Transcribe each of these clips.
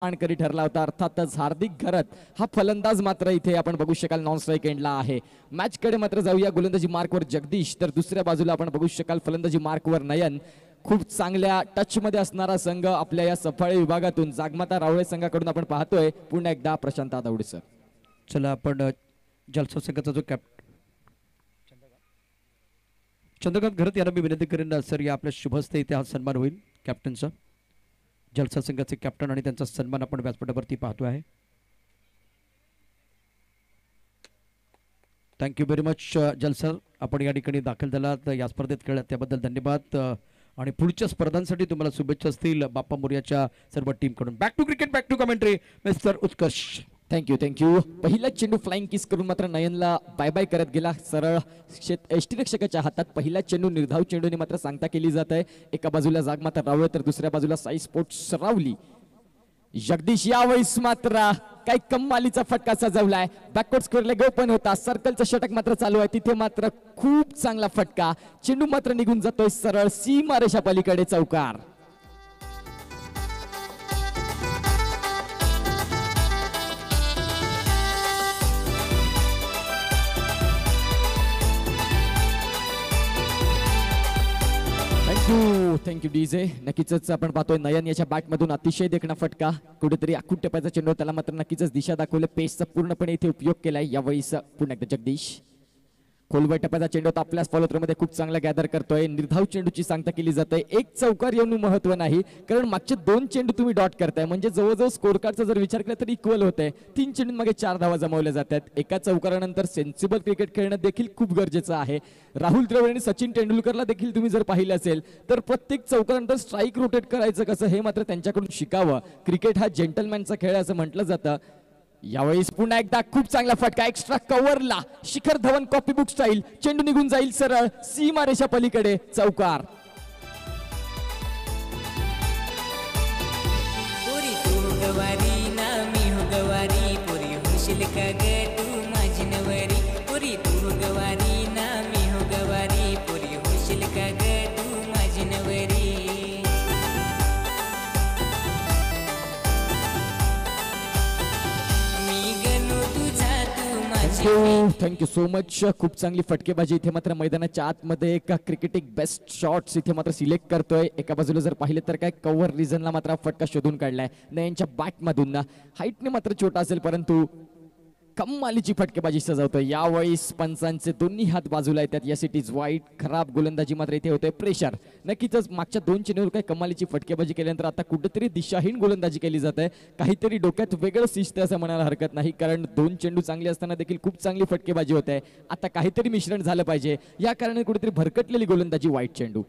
मानकरी ठरला होता. अर्थातच हार्दिक घरत हा फलंदाज मात्र इथे आपण बघू शकाल नॉन स्ट्राईक एंडला आहे. मॅच कडे मात्र जाऊया. गोलंदाजी मार्कवर जगदीश, तर दुसऱ्या बाजूला आपण बघू शकाल फलंदाजी मार्कवर नयन. खूप चांगल्या टच मध्ये असणारा संघ आपल्या या सफाळे विभागातून जागमाता रावळे संघाकडून आपण पाहतोय. पुन्हा एकदा प्रशांत आदवडे सर. चला आपण जलसा संघाचा जो चंद्रकांत घरत यांना मी विनंती करेन सर, या आपल्या शुभस्ते इथे हा सन्मान होईल कॅप्टनचा. जलसा संघाचे कॅप्टन आणि त्यांचा सन्मान आपण व्यासपीठावरती पाहतो आहे. थँक्यू व्हेरी मच जलसर, आपण या ठिकाणी दाखल झालात, या स्पर्धेत खेळलात त्याबद्दल धन्यवाद. आणि पुढच्या स्पर्धांसाठी तुम्हाला शुभेच्छा असतील बाप्पा मोर्याच्या सर्व टीम कडून. Back to cricket, back to commentary mister Utkarsh. Thank you. पहिला चेंडू फ्लाइंग किस करून मात्र नयनला बाय बाय करत गेला. सरळ यष्टीरक्षकाच्या हातात पहिला चेंडू निर्धाव चेंडूने मात्र सांगता केली जात आहे. एका बाजूला जागमाता रावळे तर दुसऱ्या बाजूला साई स्पोर्ट्स रावली. जगदीश यावेळेस मात्र काही कमालीचा फटका सजवलाय. बॅकवर्ड स्क्वेअर लेग ओपन होता. सर्कलचं षटक मात्र चालू आहे. तिथे मात्र खूप चांगला फटका. चेंडू मात्र निघून जातोय सरळ सीमारेषा पलीकडे चौकार. Thank you DJ. नक्कीच आपण पाहतोय नयन याच्या बॅटमधून अतिशय देखणा फटका. कुठेतरी आखूट टप्प्याचा चेंडू त्याला मात्र नक्कीच दिशा दाखवले. पेसचा पूर्णपणे इथे उपयोग केलाय. यावेळी पुन्हा एकदा जगदीश. खोलवर टप्प्याचा चेंडू आपल्या फॉलोथ्रोमध्ये खूप चांगला गॅदर करतोय. निर्धाव चेंडूची सांगता केली जाते. एक चौकार येऊन महत्व नाही, कारण मागचे दोन चेंडू तुम्ही डॉट करताय म्हणजे जवळजवळ स्कोर कार्डचा जर विचार केला तर इक्वल होतंय. 3 चेंडूंमागे 4 धावा जमवल्या जातात. एका चौकारानंतर सेन्सिबल क्रिकेट खेळणं देखील खूप गरजेचं आहे. राहुल द्रविड आणि सचिन तेंडुलकरला देखील तुम्ही जर पाहिलं असेल तर प्रत्येक चौकारानंतर स्ट्राईक रोटेट करायचं कसं हे मात्र त्यांच्याकडून शिकावं. क्रिकेट हा जेंटलमॅनचा खेळ असं म्हटलं जातं. यावेळेस पुन्हा एकदा खूप चांगला फटका extra कव्हरला. Shikhar Dhawan copy book style. चेंडू निघून जाईल सरळ सीमारेषा पलीकडे चौकार. पुरी तू गवारी ना मी हो गवारी, पुरी होशील का ग तू माझी नवरी. पुरी तू गवारी ना मी हो गवारी, पुरी होशील का ग तू माझी नवरी. Thank you so much. खूप चांगली फटकेबाजी. इथे मात्र मैदानाच्या आतमध्ये एक क्रिकेटिंग बेस्ट शॉट्स इथे मात्र सिलेक्ट करतोय. एका बाजूला जर पाहिलं तर काय कव्हर रिझनला मात्र फटका शोधून काढलाय नयनच्या बॅटमधून. हाईटने मात्र छोटा असेल परंतु कमालीची फटकेबाजी सजवतोय. यावेळेस पंचांचे दोन्ही हात बाजूला येतात. यस इट इज वाईट. खराब गोलंदाजी मात्र इथे होते. प्रेशर. नक्कीच मागच्या 2 चेंडूवर काही कमालीची फटकेबाजी केल्यानंतर आता कुठेतरी दिशाहीन गोलंदाजी केली जाते. काहीतरी डोक्यात वेगळं शिस्त असं म्हणायला हरकत नाही, कारण 2 चेंडू चांगले असताना देखील खूप चांगली फटकेबाजी होत आहे. आता काहीतरी मिश्रण झालं पाहिजे. या कारणाने कुठेतरी भरकटलेली गोलंदाजी. वाईट चेंडू.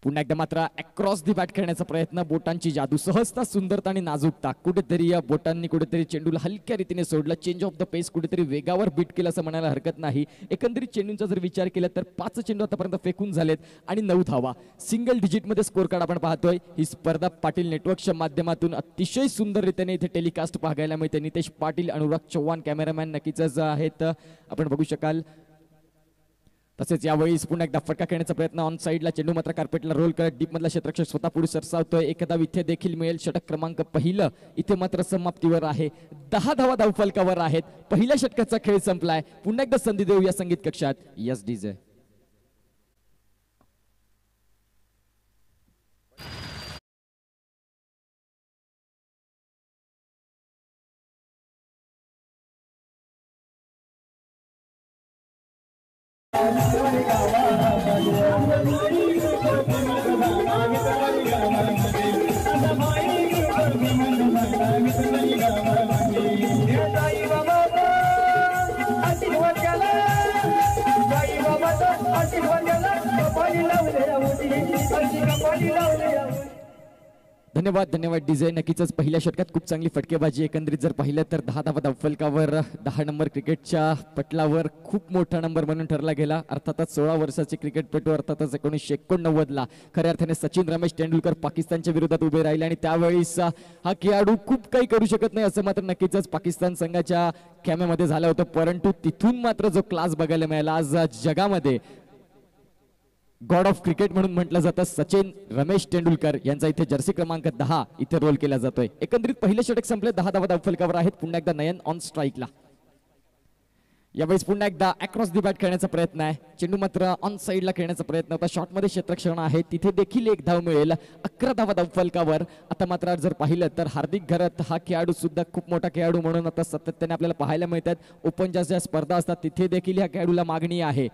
पुन्हा एकदा मात्र अक्रॉस दी बॅट खेळण्याचा प्रयत्न. बोटांची जादू, सहजता, सुंदरता आणि नाजूकता. कुठेतरी या बोटांनी कुठेतरी चेंडूला हलक्या रीतीने सोडलं. चेंज ऑफ द पेस कुठेतरी वेगावर बीट केलं असं म्हणायला हरकत नाही. एकंदरीत चेंडूंचा जर विचार केला तर 5 चेंडू आतापर्यंत फेकून झालेत आणि 9 धावा. सिंगल डिजिटमध्ये स्कोर कार्ड आपण पाहतोय. ही स्पर्धा पाटील नेटवर्कच्या माध्यमातून अतिशय सुंदररीतीने इथे टेलिकास्ट पाहायला मिळते. नितेश पाटील, अनुराग चव्हाण कॅमेरामॅन नक्कीच आहेत, आपण बघू शकाल. तसेच यावेळी पुन्हा एकदा फटका खेळण्याचा प्रयत्न. ऑन साईडला चेंडू मात्र कार्पेटला रोल करत डीप मधला क्षेत्ररक्षक स्वतः पुढे सरसावतोय. एखादा इथे देखील मिळेल. षटक क्रमांक पहिलं इथे मात्र समाप्तीवर आहे. 10 धावा धावफलकावर आहेत. पहिल्या षटकाचा खेळ संपलाय. पुन्हा एकदा संधी देऊ या संगीत कक्षात. Yes DJ. धन्यवाद डीजे. नक्कीच पहिल्या षटकात खूप चांगली फटकेबाजी. एकंदरीत जर पाहिलं तर 10 धावा धावफलकावर. 10 नंबर क्रिकेटच्या पटलावर खूप मोठा नंबर म्हणून ठरला गेला. अर्थातच 16 वर्षाचे क्रिकेटपटू, अर्थातच 1989ला खऱ्या अर्थाने सचिन रमेश तेंडुलकर पाकिस्तानच्या विरोधात उभे राहिले आणि त्यावेळेस हा खेळाडू खूप काही करू शकत नाही असं मात्र नक्कीच पाकिस्तान संघाच्या खेम्यामध्ये झालं होतं. परंतु तिथून मात्र जो क्लास बघायला मिळाला आज जगामध्ये गॉड ऑफ क्रिकेट म्हणून म्हटलं जातं सचिन रमेश तेंडुलकर यांचा इथे जर्सी क्रमांक 10 इथे रोल केला जातोय. एकंदरीत पहिले षटक संपले, 10 धावा धावफलकावर आहेत. पुन्हा एकदा नयन ऑन स्ट्राईकला. यावेळेस पुन्हा एकदा अक्रॉस दी बॅट खेळण्याचा प्रयत्न आहे. चेंडू मात्र ऑन साईडला खेळण्याचा प्रयत्न होता. शॉटमध्ये क्षेत्ररक्षण आहे, तिथे देखील एक धाव मिळेल. 11 धावा धावफलकावर. आता मात्र जर पाहिलं तर हार्दिक घरत हा खेळाडू सुद्धा खूप मोठा खेळाडू म्हणून आता सातत्याने आपल्याला पाहायला मिळतात. ओपनच्या ज्या स्पर्धा असतात तिथे देखील या खेळाडूला मागणी आहे.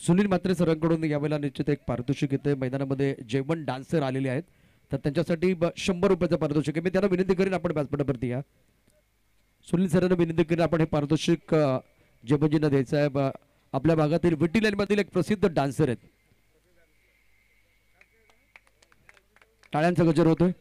सुनील म्हात्रे सरांकडून यावेळेला निश्चित एक पारितोषिक येते. मैदानामध्ये जेवण डान्सर आलेले आहेत तर त्यांच्यासाठी 100 रुपयाचं पारितोषिक आहे. मी त्यांना विनंती करेन आपण व्यासपीठावरती या. सुनील सरांना विनंती करेन आपण हे पारितोषिक जेवणजींना द्यायचं आहे. आपल्या भागातील विटी लाईनमधील एक प्रसिद्ध डान्सर आहेत. टाळ्यांचा गजर होतोय.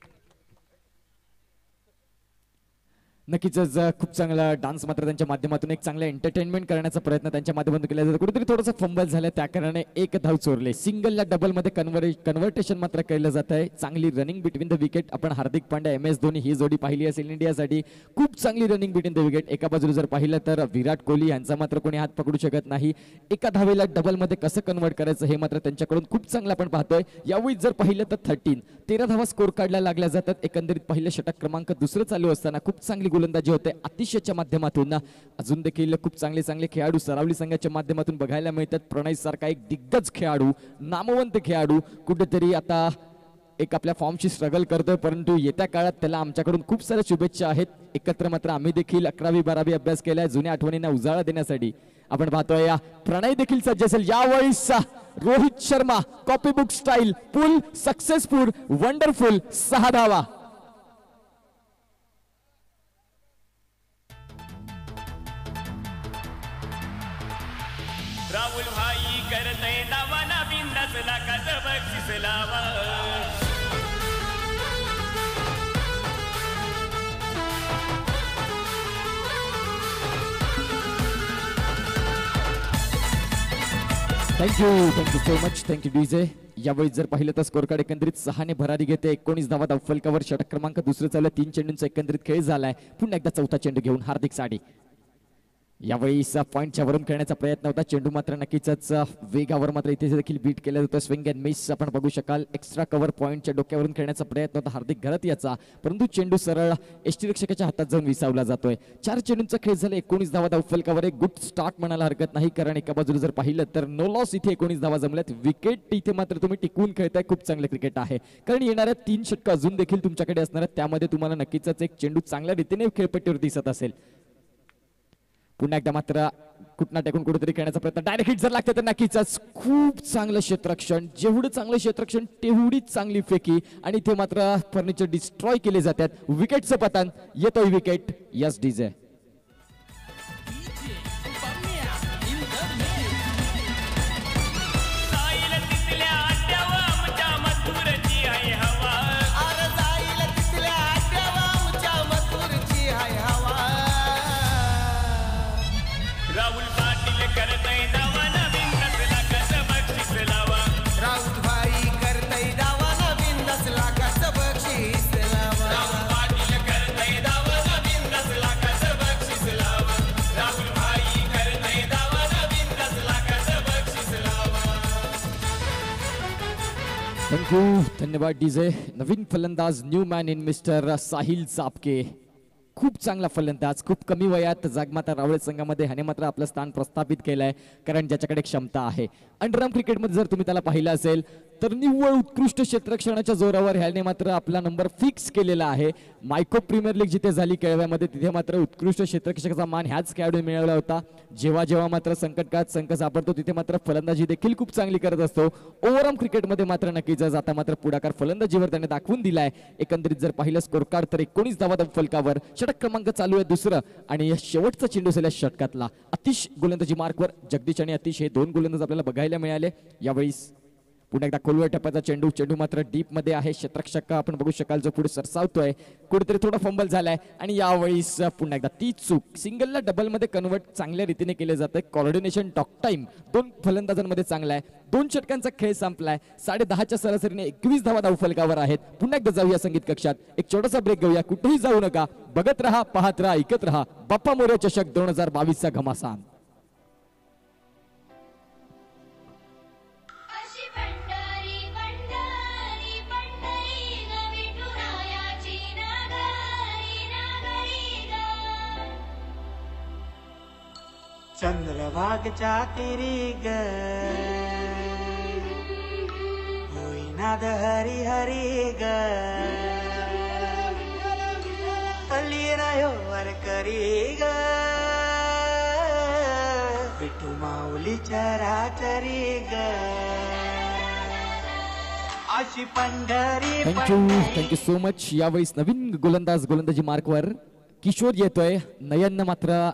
नक्कीच खूप चांगला डान्स मात्र त्यांच्या माध्यमातून एक चांगला एंटरटेनमेंट करण्याचा प्रयत्न त्यांच्या माध्यमातून केला जातो. कुठेतरी थोडंसं फंबल झालं त्या कारणाने एक धाव चोरले. सिंगलला डबलमध्ये कन्व्हर्टेशन मात्र केलं जात आहे. चांगली रनिंग बिटवीन द विकेट. आपण हार्दिक पांड्या MS धोनी ही जोडी पाहिली असेल इंडियासाठी. खूप चांगली रनिंग बिटवीन द विकेट. एका बाजूला जर पाहिलं तर विराट कोहली यांचा मात्र कोणी हात पकडू शकत नाही. एका धावेला डबलमध्ये कसं कन्वर्ट करायचं हे मात्र त्यांच्याकडून खूप चांगलं आपण पाहतोय. यावेळी जर पाहिलं तर 13 धावा स्कोर काढला लागल्या जातात. एकंदरीत पहिलं षटक क्रमांक 2 चालू असताना खूप चांगली गोलंदाजी होते आतिशच्या माध्यमातून. अजून देखील खूप चांगले खेळाडू सरावली संघाच्या माध्यमातून बघायला मिळतात. प्रणय सारखा एक दिग्गज खेळाडू, नामवंत खेळाडू कुठेतरी आता एक आपल्या फॉर्मशी स्ट्रगल करतोय, परंतु येत्या काळात त्याला आमच्याकडून खूप साऱ्या शुभेच्छा आहेत. एकत्र मात्र आम्ही देखील 11वी 12वी अभ्यास केलाय जुन्या आठवणींना उजाळा देण्यासाठी. आपण पाहतोय या प्रणय देखील सज्ज असेल. यावेळेस Rohit Sharma copy book style फुल सक्सेसफुल वंडरफुल 6 धावा. राहुल भाई करतय दावाना बिंदास लाखाचं बक्षीस लावा. Thank you so much. Thank you DJ. यावेळी जर पाहिलं तर स्कोर कार्ड एकंदरीत 6 भरारी घेते. 19 धावा धावफलकावर. षटक क्रमांक 2 चालू. 3 चेंडूंचा एकंदरीत खेळ झालाय. पुन्हा एकदा चौथा चेंडू घेऊन हार्दिक साडी. यावेळी पॉईंटच्या वरून खेळण्याचा प्रयत्न होता. चेंडू मात्र नक्कीच वेगावर मात्र इथे देखील बीट केला जातो. स्विंग अँड मिस आपण बघू शकाल. एक्स्ट्रा कव्हर पॉईंटच्या डोक्यावरून खेळण्याचा प्रयत्न होता हार्दिक घरत याचा, परंतु चेंडू सरळ यष्टीरक्षकाच्या हातात जाऊन विसावला जातोय. 4 चेंडूंचा खेळ झाला. 19 धावा धावफलकावर. एक गुड स्टार्ट म्हणायला हरकत नाही, कारण एका बाजूला जर पाहिलं तर नो लॉस इथे 19 धावा जमल्यात. विकेट इथे मात्र तुम्ही टिकवून खेळताय. खूप चांगलं क्रिकेट आहे, कारण येणाऱ्या 3 षटकं अजून देखील तुमच्याकडे असणार आहेत. त्यामध्ये तुम्हाला नक्कीच एक चेंडू चांगल्या रीतीने खेळपट्टीवर दिसत असेल. पुन्हा एकदा मात्र कुठना टेकून कुठेतरी खेळण्याचा प्रयत्न. डायरेक्ट हिट जर लागते तर नक्कीच खूप चांगलं क्षेत्ररक्षण. जेवढं चांगलं क्षेत्ररक्षण तेवढीच चांगली फेकी, आणि ते मात्र फर्निचर डिस्ट्रॉय केले जातात. विकेटचं पतन. येतोय विकेट. Yes DJ. थँक्यू. धन्यवाद डीजे. नवीन फलंदाज new man in mister Sahil Chapke. खूप चांगला फलंदाज. खूप कमी वयात जागमाता रावळे संघामध्ये ह्याने मात्र आपलं स्थान प्रस्थापित केलंय, कारण ज्याच्याकडे क्षमता आहे. अंडरआर्म क्रिकेटमध्ये जर तुम्ही त्याला पाहिलं असेल तर निव्वळ उत्कृष्ट क्षेत्ररक्षणाच्या जोरावर ह्याने मात्र आपला नंबर फिक्स केलेला आहे. मायको प्रीमियर लीग जिथे झाली केळव्यामध्ये, तिथे मात्र उत्कृष्ट क्षेत्ररक्षकाचा मान ह्याच खेळाडूने मिळवला होता. जेव्हा मात्र संकटकाळात संघ सापडतो तिथे मात्र फलंदाजी देखील खूप चांगली करत असतो. ओव्हरआर्म क्रिकेटमध्ये मात्र नक्कीच आता मात्र पुढाकार फलंदाजीवर त्याने दाखवून दिलाय. एकंदरीत जर पाहिलं स्कोर कार्ड तर 19 धावा फलकावर. षटक क्रमांक चालू आहे 2, आणि शेवटचा चेंडू झाला षटकातला. अतिश गोलंदाजी मार्कवर जगदीश आणि अतिश हे 2 गोलंदाज आपल्याला बघायला मिळाले. यावेळी पुन्हा एकदा खोलवर टप्प्याचा चेंडू मात्र डीप मध्ये आहे. क्षेत्ररक्षक आपण बघू शकाल जो पुढे सरसावतोय. कुठेतरी थोडा फंबल झालाय, आणि यावेळीस पुन्हा एकदा ती चूक. सिंगलला डबल मध्ये कन्वर्ट चांगल्या रीतीने केले जाते. कोऑर्डिनेशन टॉक टाइम 2 फलंदाजांमध्ये चांगला आहे. 2 षटकांचा खेळ संपलाय. 10:30च्या सरासरीने 21 धावा धावफलकावर आहेत. पुन्हा एकदा जाऊया संगीत कक्षात. एक छोटासा ब्रेक घेऊया. कुठेही जाऊ नका. बघत राहा, पाहत राहा, ऐकत राहा. बाप्पा मोरया चषक 2022चा घमासान. चंद्रभागच्या तिरी ग होईनाद हरी हरी ग वर करी ग विठू माऊली चराचरी ग अशी पंढरी थँक्यू सो मच. यावेळेस नवीन गोलंदाजी मार्कवर किशोर येतोय. नयन मात्र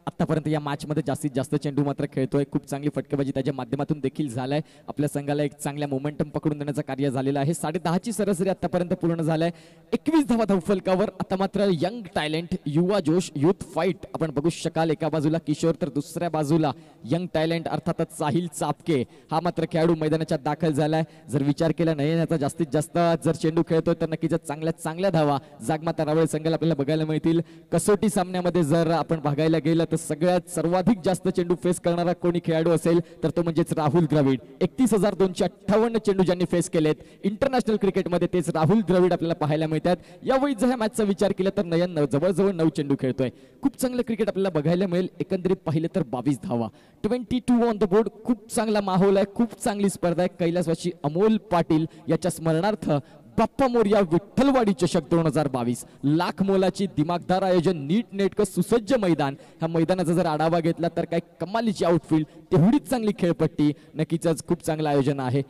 आतापर्यंत या मॅच मध्ये जास्तीत जास्त चेंडू मात्र खेळतोय. खूप चांगली फटकेबाजी त्याच्या माध्यमातून देखील झालाय. आपल्या संघाला एक चांगल्या मोमेंटम पकडून देण्याचं कार्य झालेलं आहे. 10.5ची सरासरी आतापर्यंत पूर्ण झालाय. 21 धावा धावफलकावर. आता मात्र यंग टॅलेंट, युवा जोश, युथ फाईट आपण बघू शकाल. एका बाजूला किशोर तर दुसऱ्या बाजूला यंग टॅलेंट अर्थातच साहिल चापके हा मात्र खेळाडू मैदानाच्या दाखल झालाय. जर विचार केला नाही याचा जास्तीत जास्त जर चेंडू खेळतोय तर नक्कीच चांगल्या धावा जागमाता रावळे संघाला आपल्याला बघायला मिळतील. कसोटी सामन्यामध्ये जर आपण बघायला गेलं तर सगळ्यात सर्वाधिक जास्त चेंडू फेस करणारा कोणी खेळाडू असेल तर तो म्हणजेच राहुल द्रविड. 31,258 चेंडू ज्यांनी फेस केलेत इंटरनॅशनल क्रिकेटमध्ये तेच राहुल द्रविड आपल्याला पाहायला मिळतात. यावेळी जर ह्या मॅचचा विचार केला तर नयन जवळजवळ 9 चेंडू खेळतोय. खूप चांगलं क्रिकेट आपल्याला बघायला मिळेल. एकंदरीत पाहिलं तर 22 धावा, 22 ऑन द बोर्ड. खूप चांगला माहोल आहे, खूप चांगली स्पर्धा आहे. कैलासवासी अमोल पाटील याच्या स्मरणार्थ बाप्पा मोरया विठ्ठलवाडी चषक 2022 लाख मोलाची दिमागदार आयोजन, नीट नेटकं सुसज्ज मैदान. ह्या मैदानाचा जर आढावा घेतला तर काय कमालीची आउटफील्ड, तेवढीच चांगली खेळपट्टी. नक्कीच खूप चांगलं आयोजन आहे.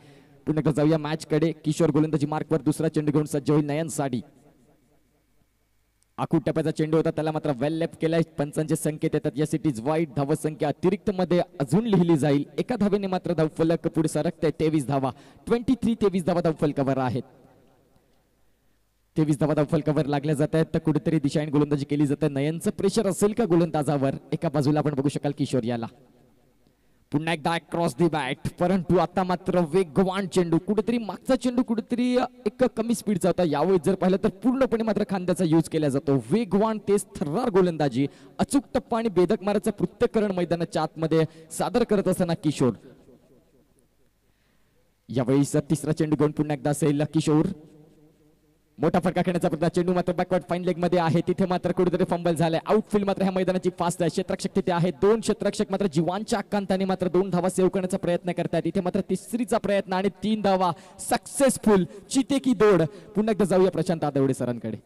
पुन्हा एकदा जाऊया मॅच कडे. किशोर गोलंदाजी मार्कवर दुसरा चेंडू घेऊन सज्ज होईल नयन साडी. आखूड टप्प्याचा चेंडू होता त्याला मात्र वेल लेफ्ट केलाय. पंचांचे संकेत येतात या सिटीज वाईट. धावसंख्या अतिरिक्त मध्ये अजून लिहिली जाईल. एका धावेने मात्र धावफलक पुढे सरकते. 23 धावा, 23 धावा धावफलकावर आहेत. 23 धावा धावफलकावर लागल्या जात आहेत. तर कुठेतरी दिशाहीन गोलंदाजी केली जाते. नयनचं प्रेशर असेल का गोलंदाजावर? एका बाजूला आपण बघू शकाल किशोर याला. पुन्हा एकदा क्रॉस दी बॅट, परंतु आता मात्र वेगवान चेंडू. कुठेतरी मागचा चेंडू कुठेतरी एक कमी स्पीडचा होता. यावेळी जर पाहिलं तर पूर्णपणे मात्र खांद्याचा यूज केला जातो. वेगवान तेज थर्रार गोलंदाजी, अचूक टप्पा आणि बेधक माराचं पृथक्करण मैदानाच्या आतमध्ये सादर करत असताना किशोर. यावेळी तिसरा चेंडू घेऊन पुन्हा एकदा असेल किशोर. मोठा फटका खेळण्याचा प्रयत्न. चेंडू मात्र बॅकवर्ड फाईन लेग मध्ये आहे. तिथे मात्र कुठेतरी फंबल झालाय. आउटफील्ड मात्र ह्या मैदानाची फास्ट आहे. क्षेत्ररक्षक तिथे आहे. 2 क्षेत्ररक्षक मात्र जीवांच्या आकांताने मात्र 2 धावा सेव्ह करण्याचा प्रयत्न करतात. इथे मात्र तिसरीचा प्रयत्न आणि 3 धावा सक्सेसफुल. चिते की दौड. पुन्हा एकदा जाऊया प्रशांत आदवडे सरांकडे.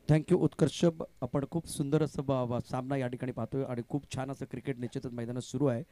थँक्यू उत्कर्ष. आपण खूप सुंदर असं सामना या ठिकाणी पाहतोय आणि खूप छान असं क्रिकेट निश्चितच मैदानात सुरू आहे.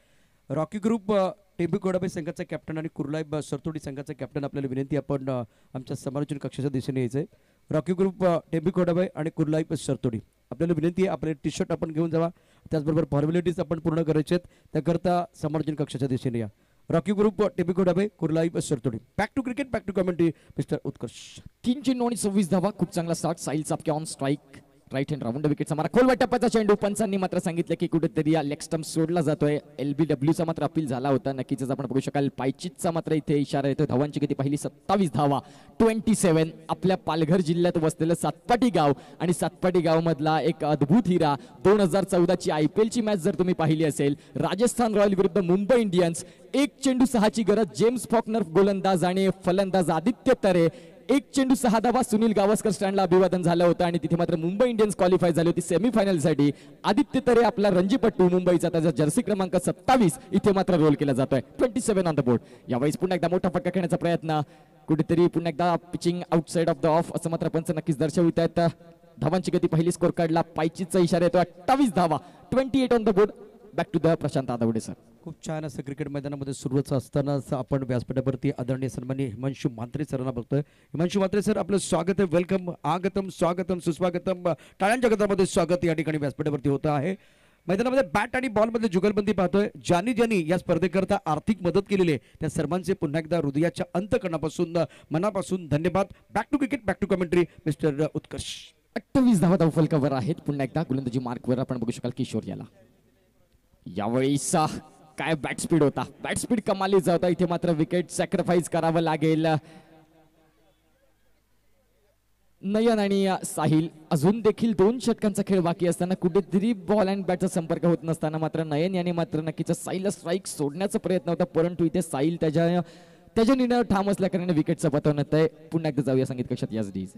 रॉकी ग्रुप टेंबू कोडाबे संघाचा कॅप्टन आणि कुर्लाई सरतोडी संघाचा कॅप्टन आपल्याला विनंती आपण आमच्या समालोचन कक्षाच्या दिशेने यायचंय. रॉकी ग्रुप टेंबू कोडाबे आणि कुर्लाई सरतोडी आपल्याला विनंती आहे आपले टी शर्ट आपण घेऊन जावा. त्याचबरोबर फॉर्मॅलिटीज आपण पूर्ण करायचे आहेत. त्याकरता समालोचन कक्षाच्या दिशेने या. रॉकी ग्रुप टेंबू कोडाबे कुर्लाई सरतोडी. Back to cricket, back to commentary mister Utkarsh. 3 चेंडू आणि 26 धावा. खूप चांगला start. Sahil Chapke on strike. Right hand round विकेटचा मारा. खोलवा टप्प्याचा चेंडू. पंचांनी मात्र सांगितलं की कुठेतरी या लेग स्टंप सोडला जातोय. LBWचा मात्र अपील झाला होता. नक्कीच आपण बघू शकाल. पायचीतचा मात्र इथे इशारा येतो. धावांची गती पहिली 27 धावा, 27. आपल्या पालघर जिल्ह्यात वसलेलं सातपाटी गाव आणि सातपाटी गाव मधला एक अद्भुत हिरा. 2014ची IPL ची मॅच जर तुम्ही पाहिली असेल, राजस्थान रॉयल विरुद्ध मुंबई इंडियन्स. 1 चेंडू 6ची गरज. जेम्स फॉकनर गोलंदाज आणि फलंदाज आदित्य तरे. 1 चेंडू 6 धावा. सुनील गावस्कर स्टँडला अभिवादन झालं होतं आणि तिथे मात्र मुंबई इंडियन्स क्वालिफाय झाली होती सेमीफायनलसाठी. आदित्य तरे आपला रणजीपट्टू मुंबईचा त्याचा जर्सी क्रमांक 27 इथे मात्र रोल केला जातोय. 27 ऑन द बोर्ड. यावेळेस पुन्हा एकदा मोठा फटका खेळण्याचा प्रयत्न. कुठेतरी पुन्हा एकदा pitching outside of the of असं मात्र पंच नक्कीच दर्शवित आहेत. धावांची गती पहिली स्कोर काढला. पायचीचा इशारा येतो. 28 धावा, 28 on the board. Back to the Prashant Adavade sir. खूप छान असं क्रिकेट मैदानामध्ये सुरुवात असतानाच आपण व्यासपीठावरती आदरणीय सन्माननीय हिमांशू म्हात्रे सरांना बघतोय. हिमांशू म्हात्रे सर, आपलं स्वागत आहे. वेलकम, आगतम, स्वागतम, सुस्वागतम. टाळ्यांच्या गजरामध्ये स्वागत या ठिकाणी व्यासपीठावरती होतं आहे. मैदानामध्ये बॅट आणि बॉल मध्ये जुगलबंदी पाहतोय. ज्यांनी या स्पर्धेकरता आर्थिक मदत केलेली आहे त्या सर्वांचे पुन्हा एकदा हृदयाच्या अंतकणापासून मनापासून धन्यवाद. Back to cricket, back to commentary mister Utkarsh. 28 धावा धावफलकावर आहेत. पुन्हा एकदा गोलंदाजी मार्कवर आपण बघू शकाल किशोर याला. यावेळी काय बॅट स्पीड होता. बॅट स्पीड कमालीचा होता. इथे मात्र विकेट सॅक्रिफाईस करावं लागेल. नयन आणि साहिल अजून देखील 2 षटकांचा खेळ बाकी असताना कुठेतरी बॉल अँड बॅटचा संपर्क होत नसताना मात्र नयन याने मात्र नक्कीच साहिलला स्ट्राईक सोडण्याचा प्रयत्न होता. परंतु इथे साहिल त्याच्या निर्णयावर ठाम असल्या कारणाने विकेटचं पतवण्यात आहे. पुन्हा एकदा जाऊया संगीत कक्षात याच DJ.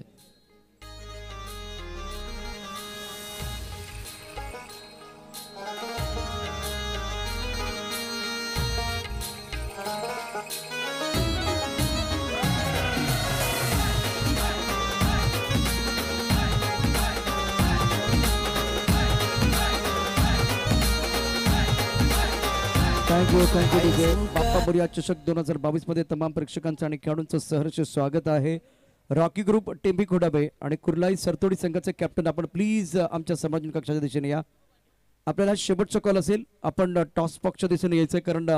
Thank you DJ. Bappa Morya चषक 2022 मध्ये तमाम प्रेक्षकांचं आणि खेळाडूंचं सहर्ष स्वागत आहे. रॉकी ग्रुप टेंबी खोडाबे आणि कुर्लाई सरतोडी संघाचे कॅप्टन आपण प्लीज आमच्या समाजन कक्षाच्या दिशेने या. आपल्याला शेवटचा कॉल असेल, आपण टॉस बॉक्सच्या दिशेने यायचं आहे कारण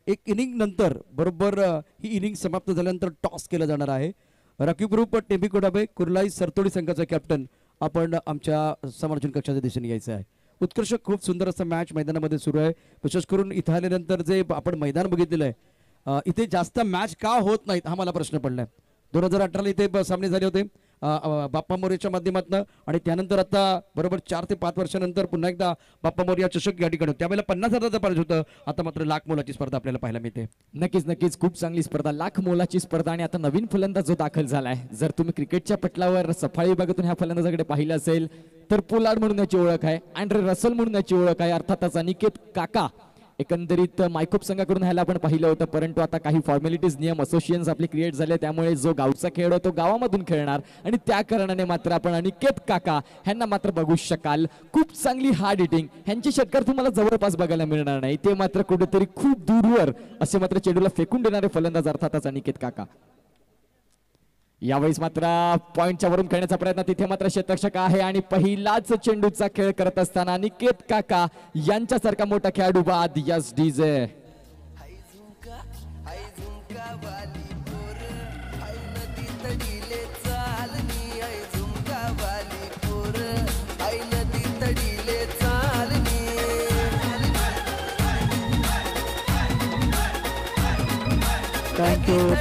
एक इनिंग नंतर बरोबर ही इनिंग समाप्त झाल्यानंतर टॉस केला जाणार आहे. रॉकी ग्रुप टेंबी खोडाबे कुर्लाई सरतोडी संघाचा कॅप्टन आपण आमच्या समालोचन कक्षाच्या दिशेने यायचं आहे. उत्कर्ष खूप सुंदर असं मॅच मैदानामध्ये सुरू आहे. विशेष करून इथं आल्यानंतर जे आपण मैदान बघितलेलं आहे इथे जास्त मॅच का होत नाहीत हा मला प्रश्न पडलाय. 2018 इथे सामने झाले होते बाप्पा मोरयाच्या माध्यमातून आणि त्यानंतर आता बरोबर 4 ते 5 वर्षानंतर पुन्हा एकदा बाप्पा मोरया चषक या ठिकाणी त्यावेळेला 50,000चं प्राइज होतं. आता मात्र लाख मोलाची स्पर्धा आपल्याला पाहायला मिळते. नक्कीच खूप चांगली स्पर्धा, लाख मोलाची स्पर्धा आणि आता नवीन फलंदाज जो दाखल झालाय. जर तुम्ही क्रिकेटच्या पटलावर सफाळी विभागातून ह्या फलंदाजाकडे पाहिलं असेल तर पोलार्ड म्हणून याची ओळख आहे, अँड्रे रसल म्हणून याची ओळख आहे, अर्थातच अनिकेत काका. एकंदरीत मायकोप संघाकडून ह्याला आपण पाहिलं होतं, परंतु आता काही फॉर्मॅलिटीज नियम असोसिएशन्स आपले क्रिएट झाले त्यामुळे जो गावचा खेळ तो गावामधून खेळणार आणि त्या कारणाने मात्र आपण अनिकेत काका ह्यांना मात्र बघू शकाल. खूप चांगली हार्ड हिटिंग, ह्यांचे षटकार तुम्हाला जवळपास बघायला मिळणार नाही, ते मात्र कुठेतरी खूप दूरवर असे मात्र चेंडूला फेकून देणारे फलंदाज अर्थातच अनिकेत काका. यावेळेस मात्र पॉइंटच्या वरून खेळण्याचा प्रयत्न, तिथे मात्र क्षेत्ररक्षक आहे आणि पहिलाच चेंडूचा खेळ करत असताना अनिकेत काका यांच्यासारखा मोठा खेळाडू बाद. Yes DJ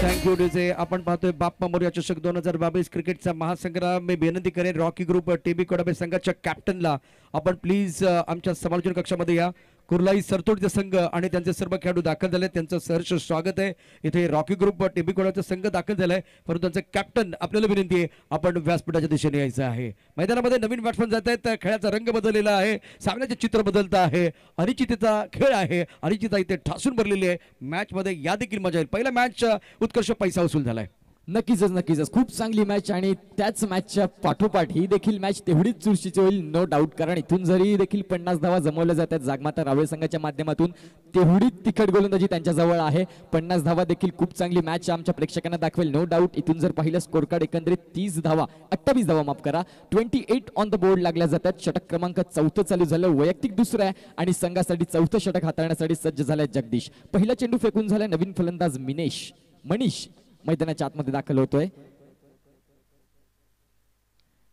thank you DJ. आपण पाहतोय बाप्पा मोरया चषक 2022 क्रिकेटचा महासंग्राम. मी विनंती करेन रॉकी ग्रुप टीबी कोडाबे संघाच्या कॅप्टनला आपण प्लीज आमच्या समालोचन कक्षामध्ये या. कुर्लाई सरतोडचे संघ आणि त्यांचे सर्व खेळाडू दाखल झाले, त्यांचं सहर्ष स्वागत आहे. इथे रॉकी ग्रुप टीबी कोडाचा संघ दाखल झालाय, परंतु त्यांचे कॅप्टन आपल्याला विनंती आहे आपण व्यासपीठाच्या दिशेने यायचं आहे. मैदानामध्ये नवीन बॅट्समन जात आहेत, खेळाचा रंग बदललेला आहे, सामन्याचे चित्र बदलतं आहे, अनिश्चिततेचा खेळ आहे, अनिश्चितता इथे ठासून भरलेली आहे. मॅच मध्ये या देखील मजा येईल. पहिला मॅच उत्कर्ष पैसा वसूल झालाय. नक्कीच खूप चांगली मॅच आणि त्याच मॅचच्या पाठोपाठ ही देखील मॅच तेवढीच चुरशीची होईल नो डाऊट, कारण इथून जरी देखील 50 धावा जमवल्या जातात जागमाता रावळे संघाच्या माध्यमातून तेवढी तिखट गोलंदाजी त्यांच्या जवळ आहे. 50 धावा देखील खूप चांगली मॅच आमच्या प्रेक्षकांना दाखवेल नो डाऊट. इथून जर पाहिलं स्कोर कार्ड एकंदरीत 28 धावा माफ करा, 28 ऑन द बोर्ड लागल्या जातात. षटक क्रमांक 4 चालू झालं, वैयक्तिक दुसरं आहे आणि संघासाठी 4थं षटक हाताळण्यासाठी सज्ज झालाय जगदीश. पहिला चेंडू फेकून झालाय, नवीन फलंदाज मनीष मैदानाच्या आतमध्ये दाखल होतोय.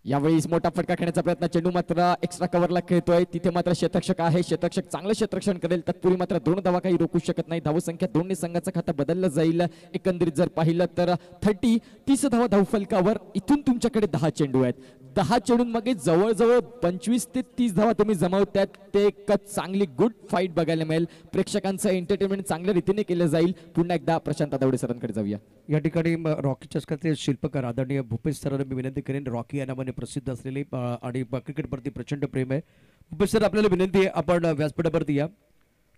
यावेळी मोठा फटका खेळण्याचा प्रयत्न, चेंडू मात्र एक्स्ट्रा कव्हरला खेळतोय, तिथे मात्र क्षेत्ररक्षक आहे, क्षेत्ररक्षक चांगलं क्षेत्ररक्षण करेल, तत्पूर्वी मात्र 2 धावा काही रोखू शकत नाही. धावसंख्या 2 ने संघाचं खातं बदललं जाईल. एकंदरीत जर पाहिलं तर 30 धावा धावफलकावर. इथून तुमच्याकडे 10 चेंडू आहेत, 10 चेंडूंमागे जवळजवळ 25 ते 30 धावा तुम्ही जमवतायत. ते एक चांगली गुड फाईट बघायला मिळेल, प्रेक्षकांचं एंटरटेनमेंट चांगल्या रीतीने केलं जाईल. पुन्हा एकदा प्रशांत दवडे सरांकडे जाऊया. या ठिकाणी रॉकी चषकाचे शिल्पकार आदरणीय भूपेश सरांना मी विनंती करेन. रॉकी या नावाने प्रसिद्ध असलेले आणि क्रिकेटवरती प्रचंड प्रेम आहे. भूपेश सर आपल्याला विनंती आहे आपण व्यासपीठावरती या.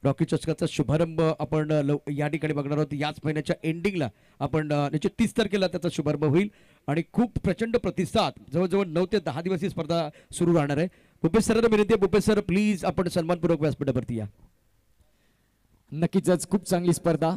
रॉकी चषकाचा शुभारंभ आपण या ठिकाणी बघणार आहोत. याच महिन्याच्या एंडिंगला आपण निश्चित 30 तारखेला त्याचा शुभारंभ होईल आणि खूप प्रचंड प्रतिसाद, जवळजवळ 9 ते 10 दिवस ही स्पर्धा सुरू राहणार आहे. भूपेश सरांना विनंती आहे, भूपेश सर प्लीज आपण सन्मानपूर्वक व्यासपीठावरती या. नक्कीच खूप चांगली स्पर्धा.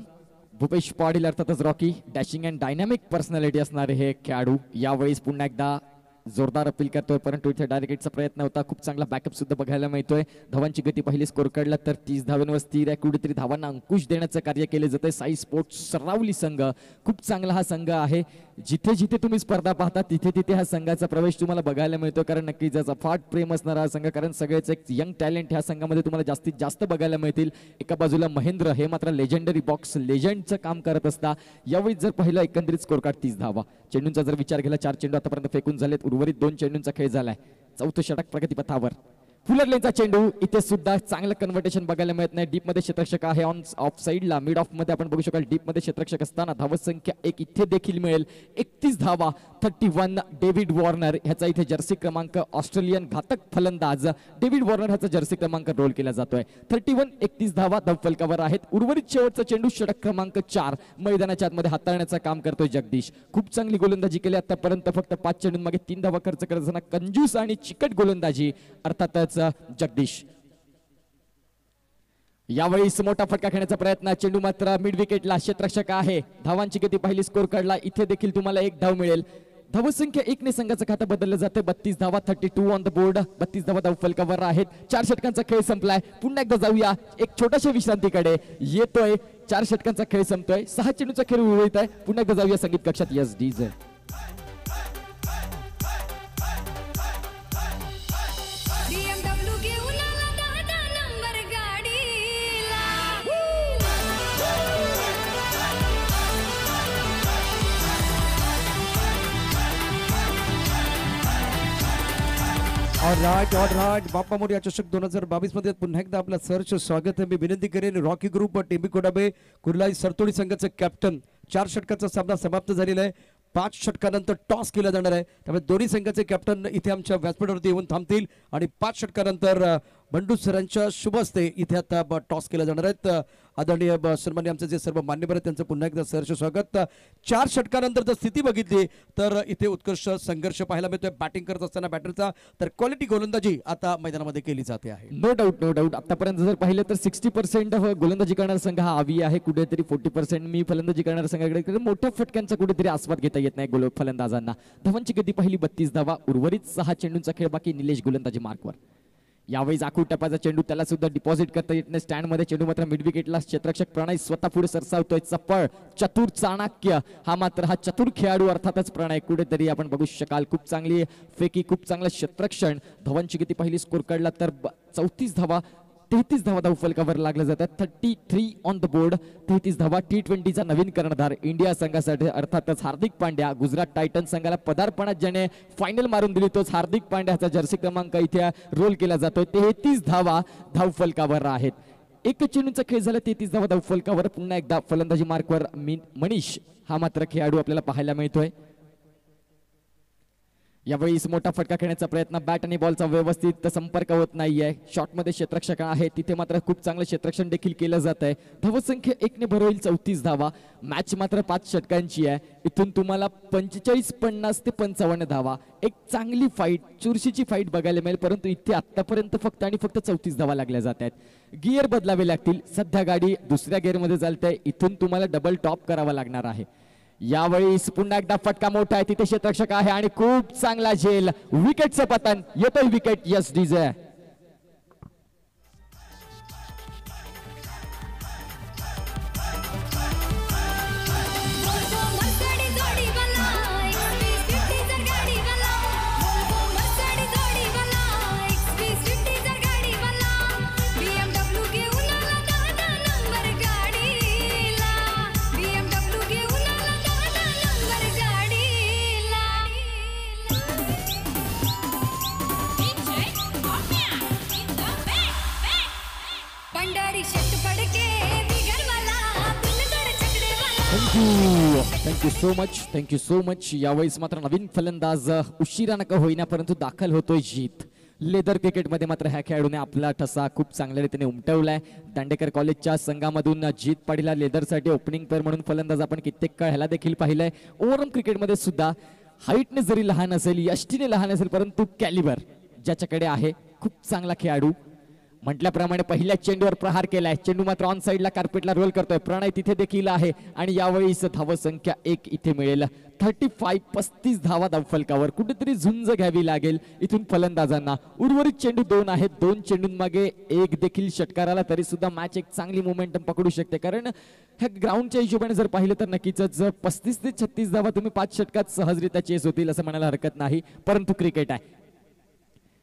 भूपेश पाटील अर्थातच Rocky dashing and dynamic personality असणारे हे खेळाडू यावेळेस पुन्हा एकदा जोरदार अपील करतोय, परंतु इथे डायरेक्टचा प्रयत्न होता. खूप चांगला बॅकअप सुद्धा बघायला मिळतोय. धावांची गती पहिली स्कोर काढला तर 30 धावांवर स्थिर आहे. कुठेतरी धावांना अंकुश देण्याचं कार्य केले जाते. साई स्पोर्ट्स सरावली संघ खूप चांगला हा संघ आहे. जिथे जिथे तुम्ही स्पर्धा पाहता तिथे तिथे हा संघाचा प्रवेश तुम्हाला बघायला मिळतो, कारण नक्कीच याचा फाट प्रेम असणारा हा संघ, कारण सगळेच एक यंग टॅलेंट ह्या संघामध्ये तुम्हाला जास्तीत जास्त बघायला मिळतील. एका बाजूला महेंद्र हे मात्र लेजेंडरी बॉक्स लेजंडचं काम करत असता. यावेळी जर पहिलं एकंदरीत स्कोर कार्ड 30 धावा. चेंडूंचा जर विचार केला 4 चेंडू आतापर्यंत फेकून झालेत, उर्वरित 2 चेंडूंचा खेळ झालाय. 4थं षटक प्रगतीपथावर. फुलरलेनचा चेंडू, इथे सुद्धा चांगलं कन्व्हर्टेशन बघायला मिळत नाही. डीप मध्ये क्षेत्ररक्षक आहे, ऑन ऑफ साइडला मिड ऑफ मध्ये आपण बघू शकाल. डीप मध्ये क्षेत्ररक्षक असताना धावत संख्या 1 इथे देखील मिळेल. 31 धावा. 31 डेव्हिड वॉर्नर ह्याचा इथे जर्सी क्रमांक, ऑस्ट्रेलियन घातक फलंदाज डेव्हिड वॉर्नर ह्याचा जर्सी क्रमांक रोल केला जातोय. 31 धावा धावफलकावर आहेत. उर्वरित शेवटचा चेंडू षटक क्रमांक 4 मैदानाच्या आतमध्ये हाताळण्याचं काम करतोय जगदीश. खूप चांगली गोलंदाजी केली आतापर्यंत. फक्त 5 चेंडूंमागे 3 धावा खर्च करताना कंजूस आणि चिकट गोलंदाजी अर्थातच जगदीश. यावेळी मोठा फटका खेळण्याचा प्रयत्न, चेंडू मात्र मिड विकेटला, क्षेत्ररक्षक आहे. धावांची गती पहिली स्कोर काढला, इथे देखील तुम्हाला एक धाव मिळेल. धावसंख्या 1 ने संघाचं खातं बदललं जातं. 32 धावा, 32 ऑन द बोर्ड. 32 धावा धावफलकावर आहेत. 4 षटकांचा खेळ संपलाय. पुन्हा एकदा जाऊया एक छोट्याशा विश्रांतीकडे. येतोय 4 षटकांचा खेळ संपतोय. 6 चेंडूचा खेळ उरळीत आहे. पुन्हा एकदा जाऊया संगीत कक्षात. Yes DJ. BMW घेऊन आला 10 नंबर गाडीला. ऑलराईट बाप्पा मोरया चषक 2022 मध्ये पुन्हा एकदा आपलं सहर्ष स्वागत आहे. मी विनंती करेन रॉकी ग्रुप टेंबी कोडाबे कुर्लाई सरतोडी संघाचं कॅप्टन. 4 षटकाचा सामना समाप्त झालेला आहे. 5 षटकानंतर टॉस केला जाणार आहे. त्यामुळे दोन्ही संघाचे कॅप्टन इथे आमच्या व्यासपीठावरती येऊन थांबतील आणि 5 षटकानंतर बंडू सरांच्या शुभ हस्ते इथे आता टॉस केला जाणार आहेत. आदरणीय सन्मान्य आमचे जे सर्व मान्यवर आहेत त्यांचं पुन्हा एकदा सहर्ष स्वागत. 4 षटकानंतर जर स्थिती बघितली तर इथे उत्कृष्ट संघर्ष पाहायला मिळतोय. बॅटिंग करत असताना बॅटरचा तर क्वालिटी गोलंदाजी आता मैदानामध्ये केली जाते आहे. नो डाऊट आतापर्यंत जर पाहिलं तर 60% गोलंदाजी करणारा संघ हा आवी आहे. कुठेतरी 40% मी फलंदाजी करणाऱ्या संघाकडे मोठ्या फटक्यांचा कुठेतरी आस्वाद घेता येत नाही फलंदाजांना. धावांची गती पहिली 32 धावा, उर्वरित 6 चेंडूंचा खेळ बाकी. निलेश गोलंदाजी मार्कवर. यावेळी जाखू टप्प्याचा चेंडू, त्याला सुद्धा डिपॉझिट करता येत नाही. स्टँड मध्ये चेंडू मात्र मिड विकेटला. क्षेत्ररक्षक प्रणय स्वतः पुढे सरसावतोय. चपळ चतुर चाणक्य हा चतुर खेळाडू अर्थातच प्रणय. कुठेतरी आपण बघू शकाल खूप चांगली फेकी, खूप चांगलं क्षेत्ररक्षण. धावांची गती पहिली स्कोर काढला तर 34 धावा, 33 धावा धावफलकावर लागल्या जातात. 33 ऑन द बोर्ड. 33 धावा. T20चा नवीन कर्णधार इंडिया संघासाठी अर्थातच हार्दिक पांड्या. गुजरात टायटन संघाला पदार्पणात ज्याने फायनल मारून दिली तोच हार्दिक पांड्याचा जर्सी क्रमांक इथे रोल केला जातोय. 33 धावा धावफलकावर आहेत. एक चेंडूचा खेळ झाला. 33 धावा धावफलकावर. पुन्हा एकदा फलंदाजी मार्कवर मनीष हा मात्र खेळाडू आपल्याला पाहायला मिळतोय. यावेळी मोठा फटका खेळण्याचा प्रयत्न, बॅट आणि बॉलचा व्यवस्थित संपर्क होत नाहीये. शॉटमध्ये क्षेत्ररक्षक आहे, तिथे मात्र खूप चांगलं क्षेत्ररक्षण देखील केलं जात आहे. धावसंख्या 1 ने भरवतील 34 धावा. मॅच मात्र 5 षटकांची आहे. इथून तुम्हाला 45, 50 ते 55 धावा, एक चांगली फाईट, चुरशीची फाईट बघायला मिळेल. परंतु इथे आतापर्यंत फक्त 34 धावा लागल्या जात आहेत. गिअर बदलावे लागतील. सध्या गाडी दुसऱ्या गिअरमध्ये चालते. इथून तुम्हाला डबल टॉप करावा लागणार आहे. यावेळी पुन्हा एकदा फटका मोठा आहे. तिथे क्षेत्ररक्षक आहे आणि खूप चांगला झेल. विकेटचं पतन. येतोय wicket. Yes DJ. Thank you so much. यावेळेस मात्र नवीन फलंदाज उशिरा नका होईना परंतु दाखल होतोय जीत. लेदर क्रिकेटमध्ये मात्र ह्या खेळाडूने आपला ठसा खूप चांगल्या रीतीने उमटवलाय. दांडेकर कॉलेजच्या संघामधून जीत पाटील लेदरसाठी ओपनिंग पेअर म्हणून फलंदाज आपण कित्येक काळ ह्याला देखील पाहिलंय. ओव्हरऑल क्रिकेटमध्ये सुद्धा हाईटने जरी लहान असेल, यष्टीने लहान असेल, परंतु कॅलिबर ज्याच्याकडे आहे, खूप चांगला खेळाडू. म्हटल्याप्रमाणे पहिल्या चेंडूवर प्रहार केलाय. चेंडू मात्र ऑन साईडला कार्पेटला रोल करतोय. प्रणय तिथे देखील आहे आणि यावेळी धावसंख्या 1 इथे मिळेल. 35 धावा धावफलकावर. कुठेतरी झुंज घ्यावी लागेल इथून फलंदाजांना. उर्वरित चेंडू 2 आहेत. 2 चेंडूंमागे 1 देखील षटकाराला, तरी सुद्धा मॅच एक चांगली मोमेंटम पकडू शकते. कारण ह्या ग्राउंडच्या हिशोबाने जर पाहिलं तर नक्कीच 35 ते 36 धावा तुम्ही 5 षटकात सहजरित्या चेस होतील असं म्हणायला हरकत नाही. परंतु क्रिकेट आहे,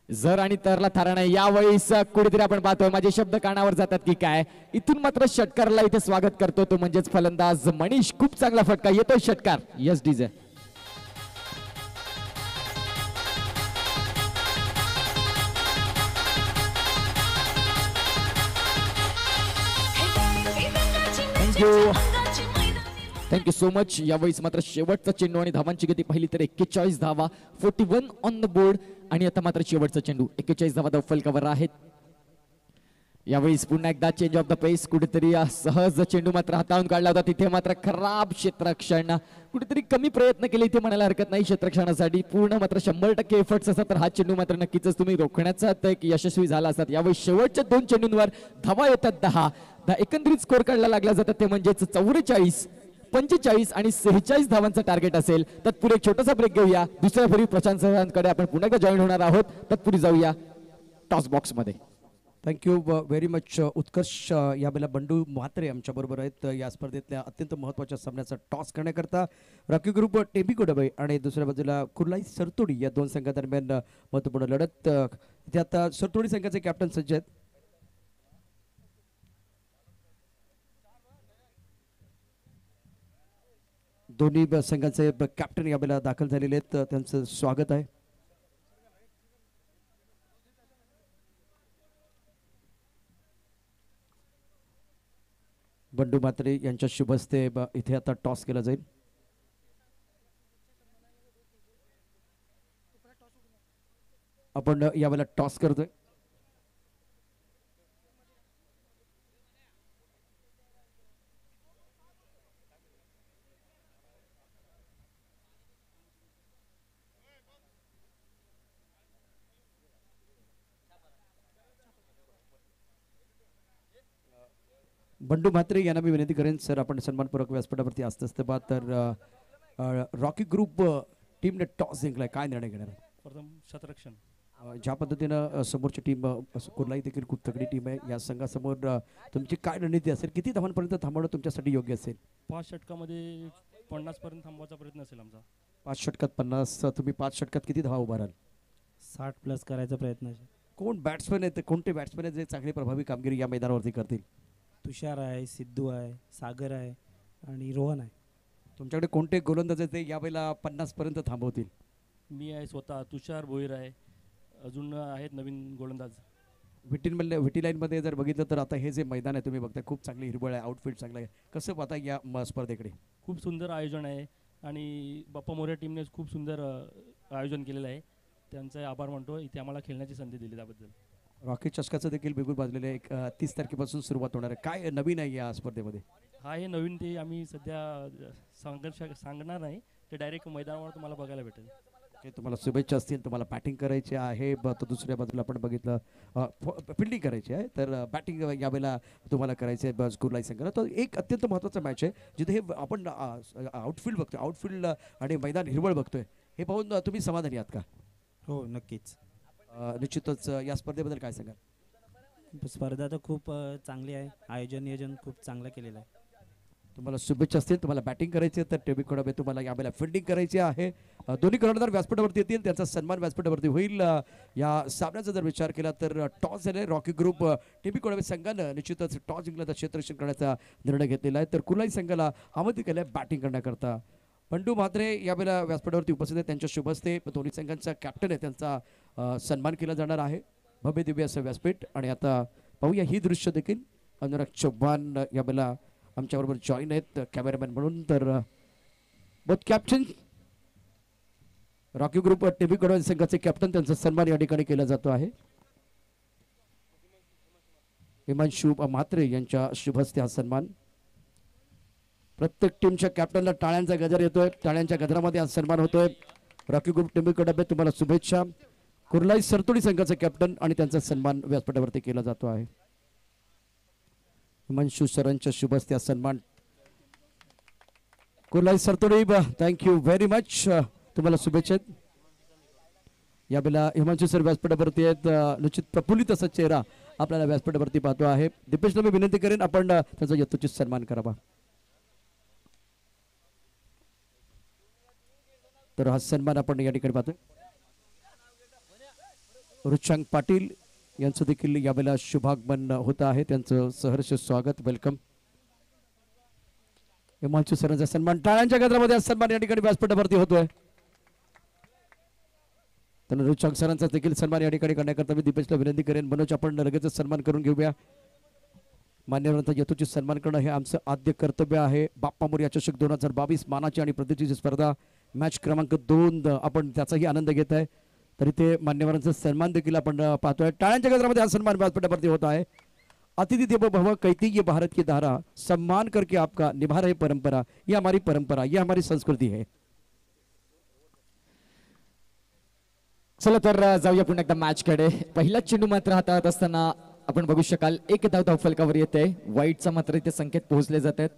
जर आणि तरला थारा नाही. यावेळेस कुठेतरी आपण पाहतोय माझे शब्द कानावर जातात की काय. इथून मात्र षटकारला इथे स्वागत करतो तो म्हणजेच फलंदाज मनीष. खूप चांगला फटका येतोय षटकार. Yes DJ. Thank you so much. यावेळेस मात्र शेवटचा चेंडू आणि धावांची गती पाहिली तर 41 धावा. 41 ऑन द बोर्ड. आणि आता मात्र शेवटचा चेंडू. 41 धावा धावफलकावर आहेत. यावेळी पुन्हा एकदा चेंज ऑफ द पेस. कुठेतरी सहज चेंडू मात्र हाताळून काढला होता, तिथे मात्र खराब क्षेत्ररक्षण. कुठेतरी कमी प्रयत्न केले इथे म्हणायला हरकत नाही क्षेत्ररक्षणासाठी. पूर्ण मात्र 100% एफर्ट्स असतात तर हा चेंडू मात्र नक्कीच तुम्ही रोखण्याचा एक यशस्वी झाला असतात. यावेळी शेवटच्या 2 चेंडूंवर धावा येतात 10. एकंदरीत स्कोर काढला लागला जातात ते म्हणजेच 44, 45 आणि 46 धावांचं टार्गेट असेल. तत्पूर्वी एक छोटासा ब्रेक घेऊया. दुसऱ्या फेरी प्रशांत सरांकडे आपण पुन्हा एकदा जॉईन होणार आहोत. तत्पूर्वी जाऊया टॉस बॉक्स मध्ये. थँक्यू व्हेरी मच उत्कर्ष. यावेळेला बंडू म्हात्रे आमच्या बरोबर आहेत या स्पर्धेतल्या अत्यंत महत्त्वाच्या सामन्याचा टॉस करण्याकरता. रॉकी ग्रुप टेबी कोडबे आणि दुसऱ्या बाजूला कुर्लाई सरतोडी या 2 संघादरम्यान महत्त्वपूर्ण लढत. इथे आता सरतोडी संघाचे कॅप्टन सज्ज आहेत. दोन्ही संघाचे कॅप्टन यावेळेला दाखल झालेले आहेत, त्यांचं स्वागत आहे. बंडू म्हात्रे यांच्या शुभ हस्ते इथे आता टॉस केला जाईल. आपण यावेळेला टॉस करतोय. बंडू म्हात्रे यांना मी विनंती करेन सर, आपण सन्मानपूर्वक व्यासपीठावरती असतं बा तर रॉकी ग्रुप टीमने टॉस जिंकलाय, काय निर्णय घेणार? प्रथम शतरक्षण. ज्या पद्धतीनं समोरची टीम कुर्लाई देखील खूप तगडी टीम आहे, या संघासमोर तुमची काय रणनीती असेल? किती धावांपर्यंत थांबवणं तुमच्यासाठी योग्य असेल? 5 षटकामध्ये 50 पर्यंत थांबवायचा प्रयत्न असेल आमचा. 5 षटकात 50. तुम्ही 5 षटकात किती धावा उभाराल? 60+ करायचा प्रयत्न आहे. कोण बॅट्समॅन आहेत, कोणते बॅट्समॅन आहेत जे चांगली प्रभावी कामगिरी या मैदानावरती करतील? तुषार आहे, सिद्धू आहे, सागर आहे आणि रोहन आहे. तुमच्याकडे कोणते गोलंदाज आहेत ते यावेळेला 50 पर्यंत थांबवतील? मी आहे स्वतः, तुषार भोईर आहे, अजून आहेत नवीन गोलंदाज. विटी लाईनमध्ये जर बघितलं तर आता हे जे मैदान आहे तुम्ही बघताय खूप चांगली हिरवळ आहे, आउटफील्ड चांगलं आहे. कसं पाहता या स्पर्धेकडे? खूप सुंदर आयोजन आहे आणि बाप्पा मोर्या टीमने खूप सुंदर आयोजन केलेलं आहे. त्यांचे आभार मानतो इथे आम्हाला खेळण्याची संधी दिली त्याबद्दल. रॉकी चषकाचं देखील बिगुल बाजलेलं आहे. 30 तारखेपासून सुरुवात होणार आहे. काय नवीन आहे या स्पर्धेमध्ये? हा हे नवीन ते आम्ही सध्या सांगणार नाही, ते डायरेक्ट मैदानावर तुम्हाला बघायला भेटेल. तुम्हाला शुभेच्छा असतील. तुम्हाला बॅटिंग करायची आहे, तर दुसऱ्या बाजूला आपण बघितलं फिल्डिंग करायची आहे, तर बॅटिंग यावेळेला तुम्हाला करायचं आहे कुर्लाई संघाला. तर एक अत्यंत महत्त्वाचा मॅच आहे जिथे हे आपण आउटफील्ड बघतोय, आउटफील्ड आणि मैदान हिरवळ बघतोय, हे पाहून तुम्ही समाधानी आहात का? हो, नक्कीच. निश्चितच. या स्पर्धेबद्दल काय सांगाल? स्पर्धा तर खूप चांगली आहे, आयोजन नियोजन खूप चांगलं केलेलं आहे. तुम्हाला शुभेच्छा असतील. तुम्हाला बॅटिंग करायची आहे तर टेबी कोडबे तुम्हाला यावेळेला फिल्डिंग करायची आहे. दोन्ही कर्णधार व्यासपीठावरती येतील, त्यांचा सन्मान व्यासपीठावरती होईल. या सामन्याचा जर विचार केला तर टॉस झाले, रॉकी ग्रुप टेबी कोडबे संघानं निश्चितच टॉस जिंकण्याचा क्षेत्ररक्षण करण्याचा निर्णय घेतलेला आहे, तर कुर्लाई संघाला आमंत्रित केलं आहे बॅटिंग करण्याकरता. बंडू म्हात्रे यावेळेला व्यासपीठावरती उपस्थित आहेत, त्यांच्या शुभ हस्ते दोन्ही संघांचा कॅप्टन आहे त्यांचा सन्मान केला जाणार आहे. भव्य दिव्य असं व्यासपीठ. आणि आता पाहूया ही दृश्य देखील. अनुराग चव्हाण यावेळेला आमच्याबरोबर जॉईन आहेत कॅमेरामॅन म्हणून. तर बोथ कॅप्टन रॉकी ग्रुप टेबी कोडबे संघाचे कॅप्टन, त्यांचा सन्मान या ठिकाणी केला जातो आहे. हिमांशु म्हात्रे यांच्या शुभ हस्ते हा सन्मान. प्रत्येक टीमच्या कॅप्टनला टाळ्यांचा गजर येतोय, टाळ्यांच्या गजरामध्ये हा सन्मान होतोय. रॉकी ग्रुप टेबी कोडबे तुम्हाला शुभेच्छा. कुर्लाई सरतोडी संघाचा कॅप्टन आणि त्यांचा सन्मान व्यासपीठावरती केला जातो आहे. हिमांशु सरांच्या शुभ हस्ते हा सन्मान. कुर्लाई सरतोडी थँक्यू व्हेरी मच, तुम्हाला शुभेच्छा. यावेळेला हिमांशु सर व्यासपीठावरती आहेत. निश्चित प्रफुल्लित असा चेहरा आपल्याला व्यासपीठावरती पाहतो आहे. दीपेशला मी विनंती करेन आपण त्याचा यथोचित सन्मान करावा. तर हा सन्मान आपण या ठिकाणी पाहतोय. रुचांक पाटील यांचं देखील यावेळेला शुभागमन होत आहे, त्यांचं सहर्ष स्वागत, वेलकम. हिमांशु सरांचा सन्मान टाळ्यांच्या गजरामध्ये सन्मान या ठिकाणी व्यासपीठावरती होतोय. तर रुचांक सरांचा देखील सन्मान या ठिकाणी करण्याकरता मी दीपेशला विनंती करेन. मनोज आपण लगेच सन्मान करून घेऊया. मान्यवरांचा यथोचित सन्मान करणं हे आमचं आद्य कर्तव्य आहे. बाप्पा मोरया चषक 2022 मानाची आणि प्रतिष्ठेची स्पर्धा मॅच क्रमांक 2 आपण त्याचाही आनंद घेत आहे. तर इथे मान्यवरांचा सन्मान देखील आपण पाहतोय. टाळ्यांच्या गजरामध्ये हा सन्मान व्यासपीठावरती होत आहे. अतिथि देवो भव कहती ये भारत की धारा, सम्मान करके आपका निभा रहे परंपरा, ये हमारी परंपरा, ये हमारी संस्कृती है. चला तर जाऊया पुन्हा एकदा मॅच कडे. पहिला चेंडू मात्र हाताळत असताना आपण बघू शकाल एक धाव धावफलकावर येते. वाईटचा मात्र इथे संकेत पोहोचले जात आहेत.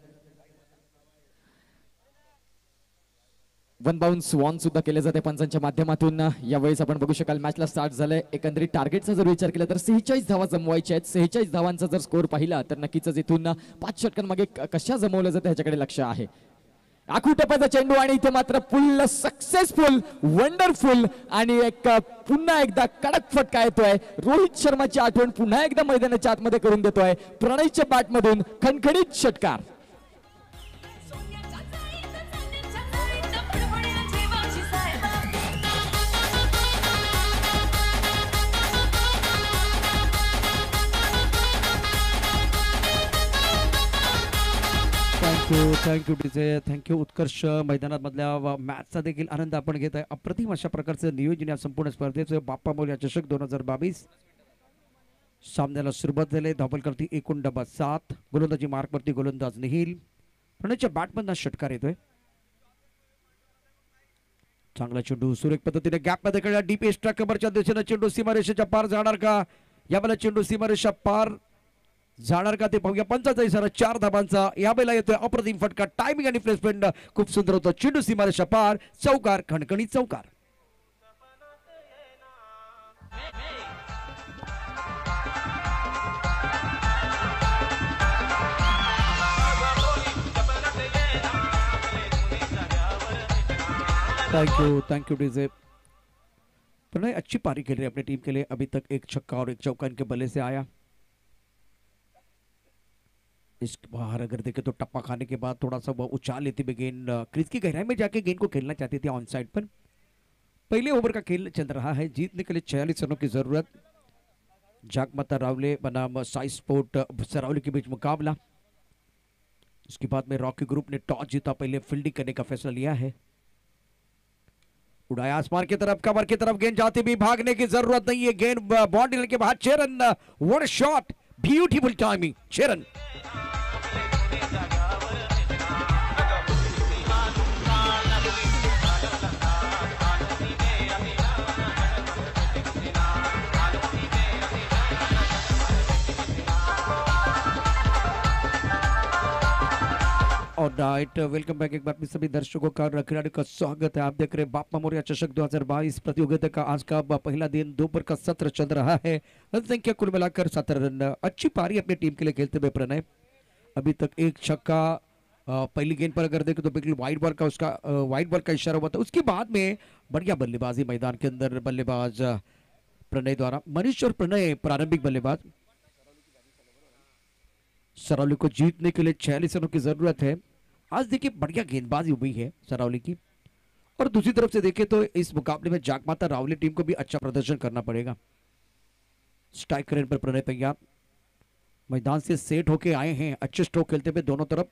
वन बाउन्स वॉन सुद्धा केले जाते पंचांच्या माध्यमातून. यावेळेस आपण बघू शकाल मॅचला स्टार्ट झालंय. एकंदरीत टार्गेटचा जर विचार केला तर 46 धावा जमवायच्या आहेत. 46 धावांचा जर स्कोर पाहिला तर नक्कीच इथून 5 षटकांमागे कशा जमवलं जातं ह्याच्याकडे लक्ष आहे. आखू टप्प्याचा चेंडू आणि इथे मात्र फुल सक्सेसफुल वंडरफुल आणि एक पुन्हा एकदा कडक फटका येतोय. रोहित शर्माची आठवण पुन्हा एकदा मैदानाच्या आतमध्ये करून देतोय. प्रणयच्या बॅटमधून खणखणीत षटकार. थँक्यू डीजे, थँक्यू उत्कर्ष. मैदानामधल्या मॅचचा देखील आनंद आपण घेत आहे. अप्रतिम अशा प्रकारचं नियोजन या संपूर्ण स्पर्धेचं. बाप्पा मोरया चषक 2022 सामन्याला सुरुवात झाली. धावफलकावरती एकूण डबा 7. गोलंदाजी मार्कवरती गोलंदाज निहिल. प्रणयच्या बॅटमधनं षटकार येतोय. चांगला चेंडू सुरेख पद्धतीने गॅप मध्ये खेळला. डीप एक्स्ट्रा कव्हरच्या दिशेने चेंडू सीमारेषेच्या पार जाणार का? यावेळेला चेंडू सीमारेषा पार जाणार का ते पाहूया. 45 इशारा 4 धाबांचा यावेळेला येतोय. अप्रतिम फटका. टायमिंग आणि प्लेसमेंट खूप सुंदर होतं. चेंडू सीमारेषा पार. चौकार, खणखणीत चौकार. Thank you DJ. प्रणय अच्छी पारी खेल रहे अपनी टीम के लिए. अभी तक एक छक्का और एक चौका इनके बल्ले से आया. इस बाहर अगर देखें तो टप्पा खाने के बाद थोड़ा सा वह उछाल लेती हुई गेंद क्रीज की गहराई में जाके गेंद को खेलना चाहती थी ऑन साइड पर. पहले ओवर का खेल चल रहा है. जीतने के लिए 46 रनों की जरूरत. जागमाता रावले बनाम साई स्पोर्ट सरावली के बीच मुकाबला. उसके बाद में रॉकी ग्रुप ने टॉस जीता. पहले फील्डिंग करने का फैसला लिया है. उड़ाया आसमान की तरफ, कवर की तरफ गेंद जाती भी. भागने की जरूरत नहीं है. गेंद बाउंड्री के बाद 6 run. One shot, beautiful timing. 6 run. और राइट, वेलकम बैक एक बार फिर सभी दर्शकों का खिलाड़ियों का स्वागत है. आप देख रहे हैं बाप्पा मोरया चषक 2022 प्रतियोगिता का आज का पहला दिन. दोपहर का सत्र चल रहा है. रन संख्या कुल मिलाकर 17 रन. अच्छी पारी अपनी टीम के लिए खेलते हुए प्रणय. अभी तक एक छक्का. पहली गेंद पर अगर देखें तो बिल्कुल वाइड बॉल का उसका वाइड बॉल का इशारा हुआ था. उसके बाद में बढ़िया बल्लेबाजी मैदान के अंदर. बल्लेबाज प्रणय द्वारा. मनीष और प्रणय प्रारंभिक बल्लेबाज. सरावली को जीतने के लिए 46 रनों की जरूरत है. आज देखिए बढ़िया गेंदबाजी हुई है सरावली की. और दूसरी तरफ से देखें तो इस मुकाबले में जागमाता रावली टीम को भी अच्छा प्रदर्शन करना पड़ेगा. स्ट्राइक रेंज पर प्रणय तैयार. मैदान से सेट होके आए हैं. अच्छे स्ट्रोक खेलते हुए दोनों तरफ.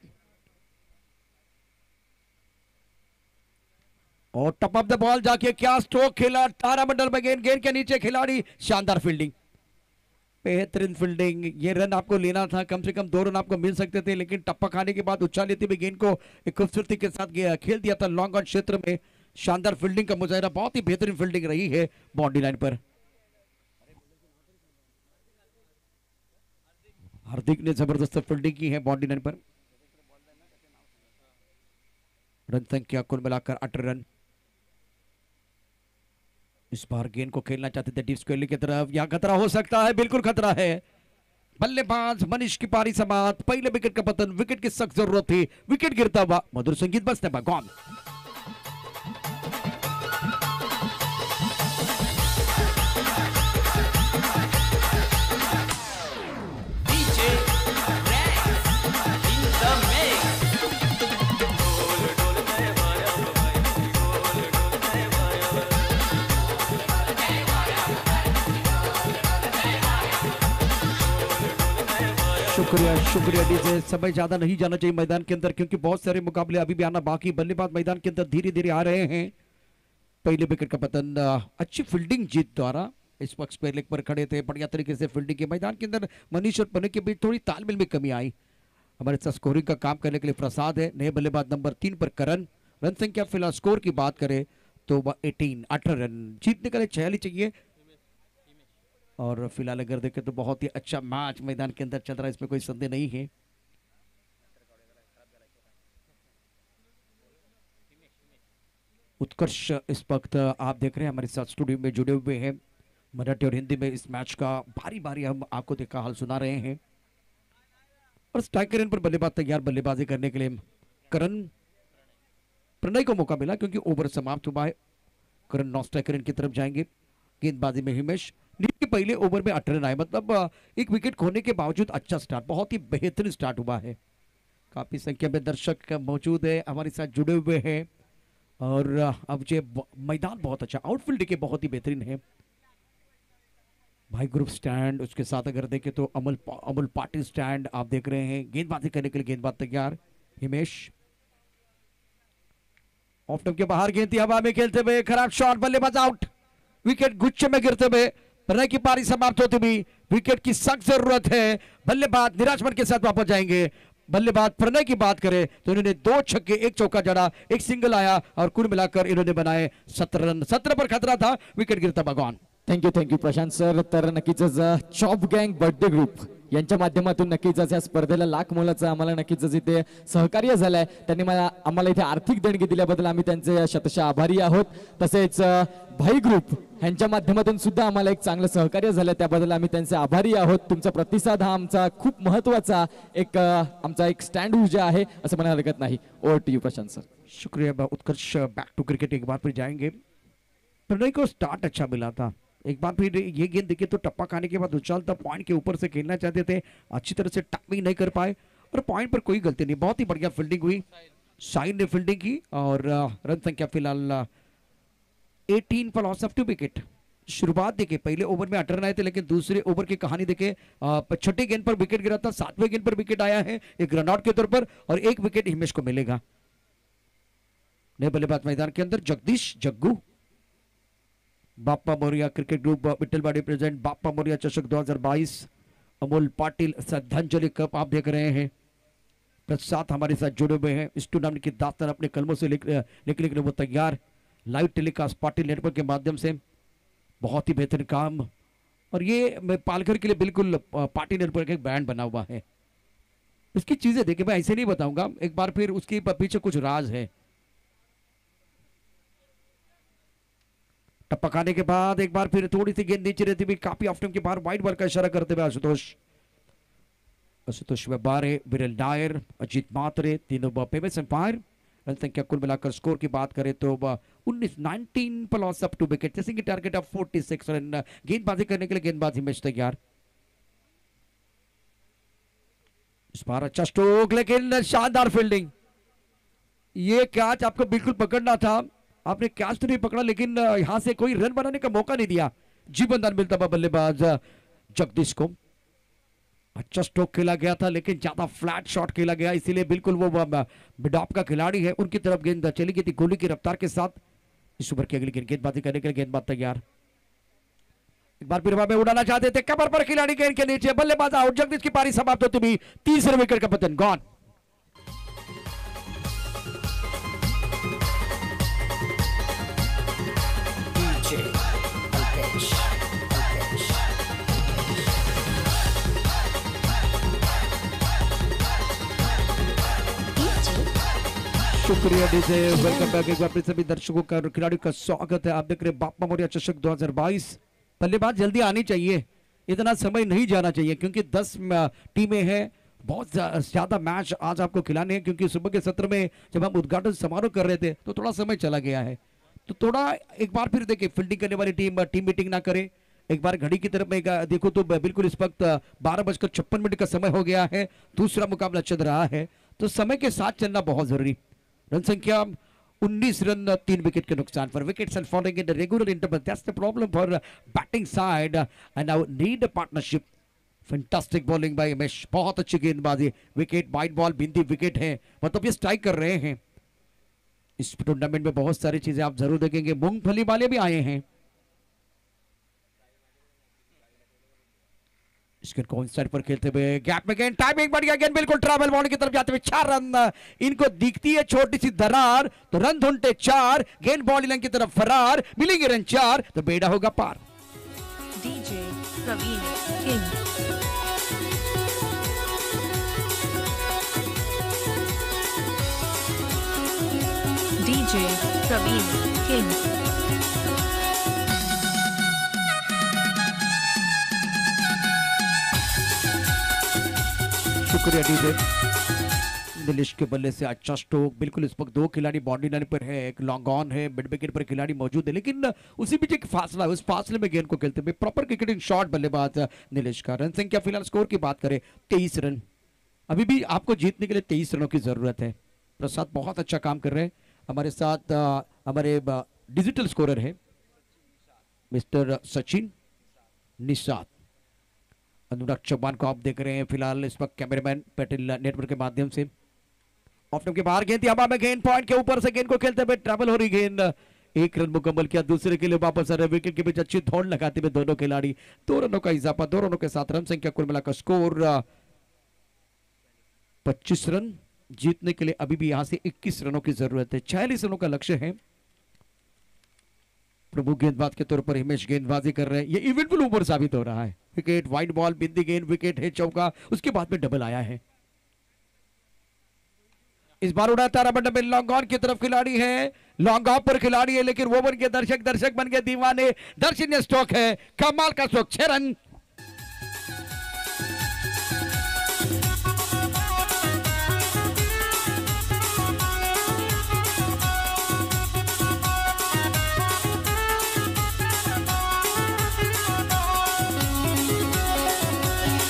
और टप ऑफ द बॉल जाके क्या स्ट्रोक खेला. तारामंडल में गेंद, गेंद के नीचे खिलाड़ी. शानदार फील्डिंग, बेहतरीन फील्डिंग. ये रन आपको लेना था. कम से कम 2 रन आपको मिल सकते थे, लेकिन टप्पा खाने के बाद उछाल लेते हुए गेंद को एक खूबसूरती के साथ खेल दिया था लॉन्ग ऑन क्षेत्र में. शानदार फील्डिंग का मुजाहरा. बहुत ही बेहतरीन फील्डिंग रही है बाउंड्री लाइन पर. हार्दिक ने जबरदस्त फील्डिंग की है बाउंड्री लाइन पर. रन संख्या कुल मिलाकर 8 रन. इस बार गेंद को खेलना चाहते थे डीप स्क्वायर की तरफ. यहां खतरा हो सकता है. बिल्कुल खतरा है. बल्लेबाज मनीष की पारी समाप्त. पहले विकेट का पतन. विकेट की सख्त जरूरत थी. विकेट गिरता हुआ मधुर संगीत बजते हुआ गॉन. शुक्रिया शुक्रिया डीजे. समय ज्यादा नहीं जाना चाहिए मैदान के अंदर, क्योंकि बहुत सारे मुकाबले अभी भी आना बाकी. बल्लेबाज मैदान के अंदर धीरे धीरे आ रहे हैं. पहले विकेट का पतन. अच्छी फील्डिंग जीत द्वारा इस वक्त स्क्वायर लेग पर खड़े थे, बढ़िया तरीके से फील्डिंग के मैदान के अंदर मनीष और पन्ने के बीच थोड़ी तालमेल में कमी आई। हमारे साथ स्कोरिंग का काम करने के लिए प्रसाद है, नए बल्लेबाज नंबर 3 पर करण। रन संख्या फिलहाल स्कोर की बात करें तो 18 रन, जीतने के लिए 46 चाहिए। और फिलहाल अगर देखें तो बहुत ही अच्छा मैच मैदान के अंदर चल रहा है, इसमें कोई संदेह नहीं है। उत्कर्ष इस वक्त आप देख रहे हैं हमारे साथ स्टूडियो में जुड़े हुए हैं, मराठी और हिंदी में इस मैच का बारी बारी हम आपको देखा हाल सुना रहे हैं। और स्ट्राइकर इन पर बल्लेबाज तैयार बल्लेबाजी करने के लिए करण प्रणय को मौका मिला क्योंकि ओवर समाप्त हुआ है। करण नॉन स्ट्राइकर इन की तरफ जाएंगे। गेंदबाजी में हिमेश के पहले ओवर में 8 रन आए, मतलब एक विकेट खोने के बावजूद अच्छा स्टार्ट, बहुत ही बेहतरीन स्टार्ट हुआ है। काफी संख्या में दर्शक मौजूद है, हमारे साथ जुड़े हुए हैं। और अब ये मैदान बहुत अच्छा, आउटफील्ड के बहुत ही बेहतरीन है। भाई ग्रुप स्टैंड, उसके साथ अगर देखें तो अमल पाटिल स्टैंड आप देख रहे हैं। गेंदबाजी करने के लिए गेंदबाज तैयार हिमेश। ऑफ टर्म के बाहर गेंद थी, हवा में खेलते हुए खराब शॉट, बल्लेबाज आउट। विकेट गुच्छे में गिरते हुए प्रणय की पारी समाप्त होती हुई। विकेट की सख्त जरूरत है, बल्लेबाज निराशमन के साथ वापस जाएंगे। बल्लेबाज प्रणय की बात करें तो इन्होंने 2 छक्के 1 चौका जड़ा, 1 सिंगल आया और कुल मिलाकर इन्होंने बनाए 17 रन। 17 पर खतरा था, विकेट गिरता भगवान। Thank you Prashant sir. तर नक्कीच चॉप गँग बर्थडे ग्रुप यांच्या माध्यमातून नक्कीच या स्पर्धेला लाख मोलाचं आम्हाला नक्कीच इथे सहकार्य झालंय. त्यांनी आम्हाला इथे आर्थिक देणगी दिल्याबद्दल आम्ही त्यांचे शतशः आभारी आहोत. तसेच भाई ग्रुप यांच्या माध्यमातून सुद्धा आम्हाला एक चांगलं सहकार्य झालं, त्याबद्दल आम्ही त्यांचे आभारी आहोत. तुमचा प्रतिसाद हा आमचा खूप महत्त्वाचा एक आमचा एक स्टँड ऊर्जा आहे असं म्हणायला हरकत नाही. Over to you Prashant sir. शुक्रिया उत्कर्ष. बैक टू क्रिकेट एक बार फिर जाएंगे। प्रणय को स्टार्ट अच्छा मिला था, एक बार फिर ये गेंद देखिए तो टप्पा खाने के बाद उछालता पॉइंट के ऊपर से खेलना चाहते थे, अच्छी तरह से टाइमिंग नहीं कर पाए और पॉइंट पर कोई गलती नहीं, बहुत ही बढ़िया फील्डिंग हुई। शाइन ने फील्डिंग की और रन संख्या फिलहाल 18 फॉर लॉस ऑफ 2 विकेट। शुरुआत देखे पहले ओवर में 8 रन आए थे, लेकिन दूसरे ओवर की कहानी देखे छठे गेंद पर विकेट गिरा था, 7वें गेंद पर विकेट आया है एक रनआउट के तौर पर और 1 विकेट हिमेश को मिलेगा। नए बल्लेबाज मैदान के अंदर Jagdish Jaggu. Bappa Moriya cricket group Vitthalwadi present Bappa Moriya चषक 2022 अमोल पाटिल श्रद्धांजलि कप आप देख रहे हैं। प्रसाद हमारे साथ जुड़े हुए हैं, इस टूर्नामेंट की दास्तान अपने कलमों से लिखने के लिए वो तैयार। लाइव टेलीकास्ट पाटिल नेटवर्क के माध्यम से, बहुत ही बेहतरीन काम। और ये मैं पालघर के लिए बिल्कुल पाटिल नेटवर्क एक ब्रांड बना हुआ है। उसकी चीजें देखिए, मैं ऐसे नहीं बताऊंगा, एक बार फिर उसके पीछे कुछ राज है। टप्पा खाने के बाद एक बार फिर थोड़ी सी गेंद नीचे रहती हुई, काफी ऑफ टाइम के बाहर वाइड बॉल का इशारा करते हुए आशुतोष व्यापारे, विरल नायर, अजीत मात्रे तीनों फेमस एम्पायर। रन संख्या कुल मिलाकर स्कोर की बात करें तो 19 पर loss of 2 wicket, chasing target of 46 run. गेंदबाजी करने के लिए गेंदबाज हिमेश तैयार। इस बार अच्छा स्ट्रोक, लेकिन शानदार फील्डिंग। ये कैच आपको बिल्कुल पकड़ना था, आपने कैच तो नहीं पकड़ा, लेकिन यहां से कोई रन बनाने का मौका नहीं दिया। जीवनदान मिलता था बल्लेबाज जगदीश को। अच्छा स्ट्रोक खेला गया था, लेकिन ज्यादा फ्लैट शॉट खेला गया, इसीलिए बिल्कुल वो मिडॉप का खिलाड़ी है, उनकी तरफ गेंद चली गई थी गोली की रफ्तार के साथ। इस ओवर की अगली गेंद गेंदबाजी करने के लिए गेंदबाज तैयार। एक बार फिर हवा में उड़ाना चाहते थे, कमर पर खिलाड़ी गेंद के नीचे, बल्लेबाज आउट। जगदीश की पारी समाप्त होती हुई, तीसरे विकेट का पतन, गॉन। शुक्रिया डीजे, वेलकम बैक एक बार फिर सभी दर्शकों का और खिलाड़ियों का स्वागत है। आप देख रहे हैं बाप्पा मोरिया चषक 2022। बल्लेबाज जल्दी आनी चाहिए, इतना समय नहीं जाना चाहिए, क्योंकि 10 टीमें हैं, बहुत ज्यादा मैच आज आपको खिलाने हैं। क्योंकि सुबह के सत्र में जब हम उद्घाटन समारोह कर रहे थे तो थोड़ा समय चला गया है, तो थोड़ा एक बार फिर देखिए, फील्डिंग करने वाली टीम मीटिंग ना करे। एक बार घड़ी की तरफ में देखो तो बिल्कुल इस वक्त 12:56 का समय हो गया है, दूसरा मुकाबला चल रहा है, तो समय के साथ चलना बहुत जरूरी। रन संख्या 19 रन 3 विकेट के नुकसान पर। Wickets and following in the regular interval, that's the problem for batting side and now need a partnership. Fantastic bowling by Himesh, बहुत अच्छी गेंदबाजी। विकेट वाइड बॉल, बिंदी विकेट है, मतलब ये स्ट्राइक कर रहे हैं। इस टूर्नामेंट में बहुत सारी चीजें आप जरूर देखेंगे, मूंगफली वाले भी आए हैं। इसके साइड पर खेलते हुए गैप में गेंद, टाइमिंग बढ़ गया, गेंद बिल्कुल ट्रैवल बाउंड्री की तरफ जाते हुए 4 रन। इनको दिखती है छोटी सी दरार, तो रन ढूंढते 4, गेंद बाउंड्री लाइन की तरफ फरार, मिलेंगे रन 4 तो बेड़ा होगा पार। DJ Praveen King. DJ Praveen King. शुक्रिया डीजे। नीलेश के बल्ले से अच्छा स्ट्रोक, बिल्कुल इस वक्त 2 खिलाड़ी बाउंड्री लाइन पर है, एक लॉन्ग ऑन है, मिड विकेट पर खिलाड़ी मौजूद है, लेकिन उसी बीच एक फासला है, उस फासले में गेंद को खेलते हुए प्रॉपर क्रिकेटिंग शॉट बल्लेबाज नीलेश का। रन संख्या फिलहाल स्कोर की बात करें 23 रन। अभी भी आपको जीतने के लिए 23 रनों की जरूरत है। प्रसाद बहुत अच्छा काम कर रहे हैं। हमारे साथ हमारे डिजिटल स्कोरर है मिस्टर सचिन निषाद। अनुराग चौहान को आप देख रहे हैं फिलहाल इस वक्त कैमरामैन पटेल नेटवर्क के माध्यम से। ऑफ के बाहर गेंद, हवा में गेंद, पॉइंट के ऊपर से गेंद को खेलते हुए ट्रैवल हो रही गेंद, 1 रन मुकम्मल किया, दूसरे के लिए वापस आ रहे, विकेट के बीच अच्छी दौड़ लगाते हुए दोनों खिलाड़ी, 2 रनों का इजाफा, 2 रनों के साथ रन संख्या कुल मिलाकर स्कोर 25 रन। जीतने के लिए अभी भी यहां से 21 रनों की जरूरत है, 46 रनों का लक्ष्य है। प्रमुख गेंदबाज के तौर पर हिमेश गेंदबाजी कर रहे हैं, ये इवेंटफुल ओवर साबित हो रहा है। विकेट, वाइड बॉल, बिंदी गेंद, विकेट है, चौका, उसके बाद में डबल आया है। इस बार उड़ाता रबड़ में लॉन्ग ऑन की तरफ खिलाड़ी है, लॉन्ग ऑफ पर खिलाड़ी है, लेकिन वो बन के दर्शक बन गए दीवाने। दर्शनीय स्ट्रोक है, कमाल का स्ट्रोक, 6 रन।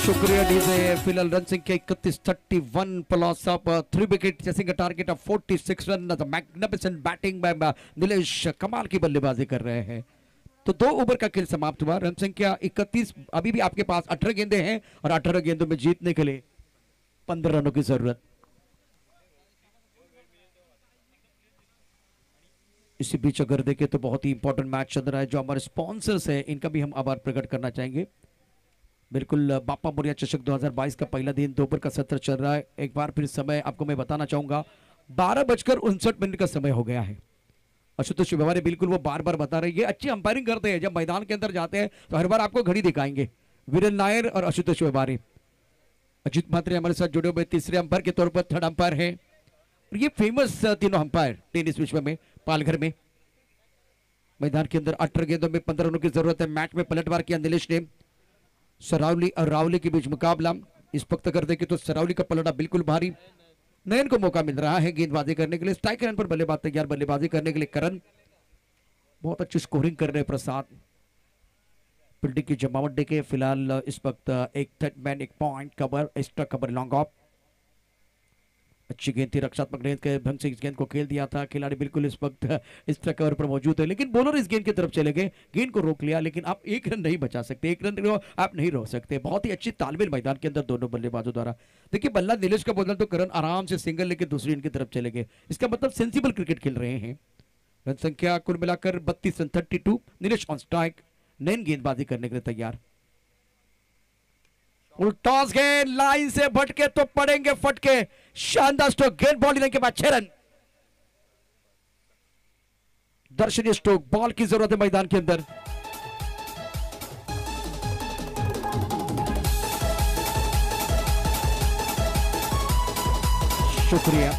शुक्रिया डीजे। फिलहाल रन संख्या 31, 31 plus of 3 wicket, chasing a target of 46 run. Magnificent batting bye Nilesh, कमाल की बल्लेबाजी कर रहे हैं। तो 2 ओवर का खेल समाप्त हुआ, रन संख्या 31। अभी भी आपके पास 18 गेंदें हैं और 18 गेंदों में जीतने के लिए 15 रनों की जरूरत। इसी बीच अगर देखें तो बहुत ही इंपॉर्टेंट मैच चल रहा है। जो हमारे स्पॉन्सर्स है इनका भी हम आभार प्रकट करना चाहेंगे। बिल्कुल बापा मोरिया चषक 2022 का पहला दिन, दोपहर का सत्र चल रहा है। एक बार फिर समय आपको मैं बताना चाहूंगा, 12:59 का समय हो गया है। आशुतोष व्यवहार बिल्कुल वो बार बार बता रहे हैं, ये अच्छी अंपायरिंग करते हैं। जब मैदान के अंदर जाते हैं तो हर बार आपको घड़ी दिखाएंगे। वीरेन नायर और आशुतोष व्यवहार। अजित मात्रे हमारे साथ जुड़े हुए तीसरे अंपायर के तौर पर, थर्ड अंपायर है। और ये फेमस तीनों अंपायर टेनिस विश्व में पालघर में। मैदान के अंदर 18 गेंदों में 15 रनों की जरूरत है। मैच में पलटवार किया नीलेश ने। सरावली और रावली के बीच मुकाबला। इस वक्त कर देखे तो सरावली का पलड़ा बिल्कुल भारी। नयन को मौका मिल रहा है गेंदबाजी करने के लिए। स्ट्राइक रन पर बल्लेबाज तैयार, बल्लेबाजी करने के लिए करण। बहुत अच्छी स्कोरिंग कर रहे हैं प्रसाद। फील्डिंग की जमावट देखे फिलहाल इस वक्त एक थर्ड मैन, एक point cover, extra cover, long off. अच्छी गेंद थी, रक्षात्मक गेंद के ढंग से इस गेंद को खेल दिया था। खिलाड़ी बिल्कुल इस वक्त इस कवर पर मौजूद है, लेकिन बॉलर इस गेंद की तरफ चले गए, गेंद को रोक लिया, लेकिन आप 1 रन नहीं बचा सकते, 1 रन आप नहीं रोक सकते। बहुत ही अच्छी तालमेल मैदान के अंदर दोनों बल्लेबाजों द्वारा। देखिए बल्ला नीलेश का बदल तो करण आराम से सिंगल लेके दूसरी इनकी तरफ चले गए। इसका मतलब सेंसिबल क्रिकेट खेल रहे हैं। रन संख्या कुल मिलाकर 32 रन, 32। नीलेश ऑन स्ट्राइक, नयन गेंदबाजी करने के लिए तैयार। टॉस गेंद लाइन से भटके तो पड़ेंगे फटके। शानदार स्ट्रोक, गेंद बॉल लेने के बाद 6 रन। दर्शनीय स्ट्रोक, बॉल की जरूरत है मैदान के अंदर। शुक्रिया।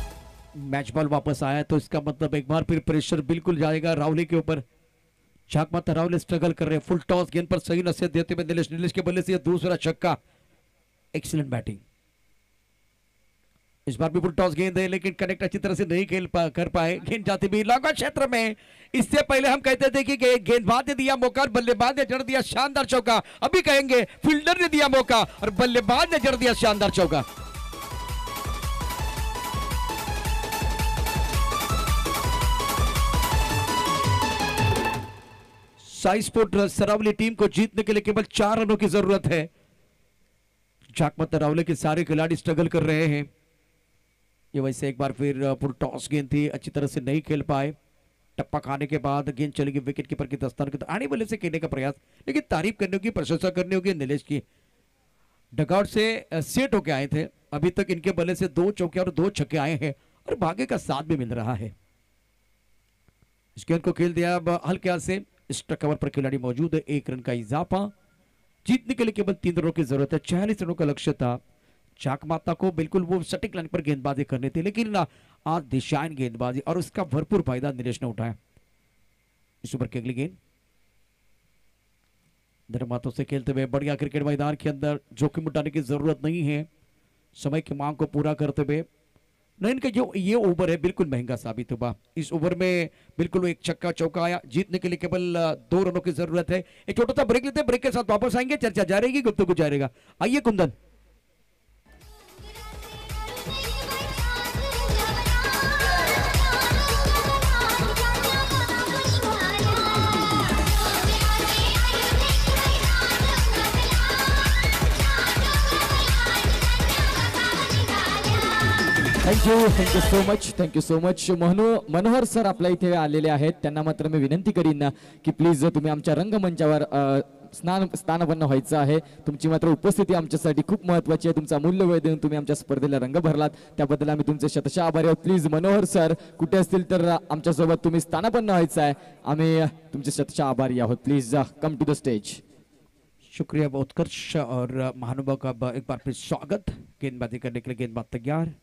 मैच बॉल वापस आया तो इसका मतलब एक बार फिर प्रेशर बिल्कुल जाएगा रावली के ऊपर। झाकमाता रावली स्ट्रगल कर रहे हैं। फुल टॉस गेंद पर सही नसीहत देते हुए नीलेश के बल्ले से यह दूसरा छक्का। Excellent batting. इस बार भी फुल टॉस गेंद है, लेकिन कनेक्ट अच्छी तरह से नहीं कर पाए। गेंद जाती भी लॉन्ग क्षेत्र में। इससे पहले हम कहते थे कि गेंदबाज ने दिया मौका और बल्लेबाज ने जड़ दिया शानदार चौका। अभी कहेंगे फील्डर ने दिया मौका और बल्लेबाज ने जड़ दिया शानदार चौका। साई स्पोर्ट सरावली टीम को जीतने के लिए केवल 4 रनों की जरूरत है। झाकमत रावले के सारे खिलाड़ी स्ट्रगल कर रहे हैं। ये वैसे एक बार फिर फुल टॉस गेंद थी, अच्छी तरह से नहीं खेल पाए। टप्पा खाने के बाद गेंद चलेगी विकेट कीपर की दस्तान के आने वाले से खेलने का प्रयास, लेकिन तारीफ करने होगी, प्रशंसा करनी होगी नीलेश की। डगआउट से सेट होके आए थे। अभी तक इनके बल्ले से 2 चौके और 2 छक्के आए हैं और भाग्य का साथ भी मिल रहा है। इस गेंद को खेल दिया अब हल्के से, एक्स्ट्रा कवर पर खिलाड़ी मौजूद है। 1 रन का इजाफा, जीतने के लिए केवल 3 रनों की जरूरत है। 46 रनों का लक्ष्य था। चाक माता को बिल्कुल वो सटीक लाइन पर गेंदबाजी करनी थी, लेकिन आज दिशाहीन गेंदबाजी और उसका भरपूर फायदा नीलेश ने उठाया। इस ओवर की अगली गेंद निर्मातों से खेलते हुए बढ़िया क्रिकेट मैदान के अंदर जोखिम उठाने की जरूरत नहीं है, समय की मांग को पूरा करते हुए। नयन का जो ये ओवर है बिल्कुल महंगा साबित हुआ। इस ओवर में बिल्कुल एक छक्का चौका आया, जीतने के लिए केवल 2 रनों की जरूरत है। एक छोटा सा ब्रेक लेते हैं, ब्रेक के साथ वापस आएंगे, चर्चा जारी रहेगी, गुफ्तगू जारी रहेगा। आइए Kundan. Thank you so much Manohar sir आपल्या इथे आलेले आहेत। त्यांना मात्र मी विनंती करीन की प्लीज तुम्ही आमच्या रंगमंचावर स्थानपन्न व्हायचं आहे। तुमची मात्र उपस्थिती आमच्यासाठी खूप महत्त्वाची आहे। तुमचा अमूल्य वेळ देऊन तुम्ही आमच्या स्पर्धेला रंग भरलात, त्याबद्दल आम्ही तुमचे शतशः आभारी आहोत। प्लीज मनोहर सर कुठे असतील तर आमच्यासोबत तुम्ही स्थानपन्न व्हायचं आहे। आम्ही तुमचे शतशः आभारी आहोत। Please come to the stage. शुक्रिया उत्कर्ष और महानुभाव का एक बार फिर स्वागत। गेंदबाजी करने के लिए गेंदबाज तैयार।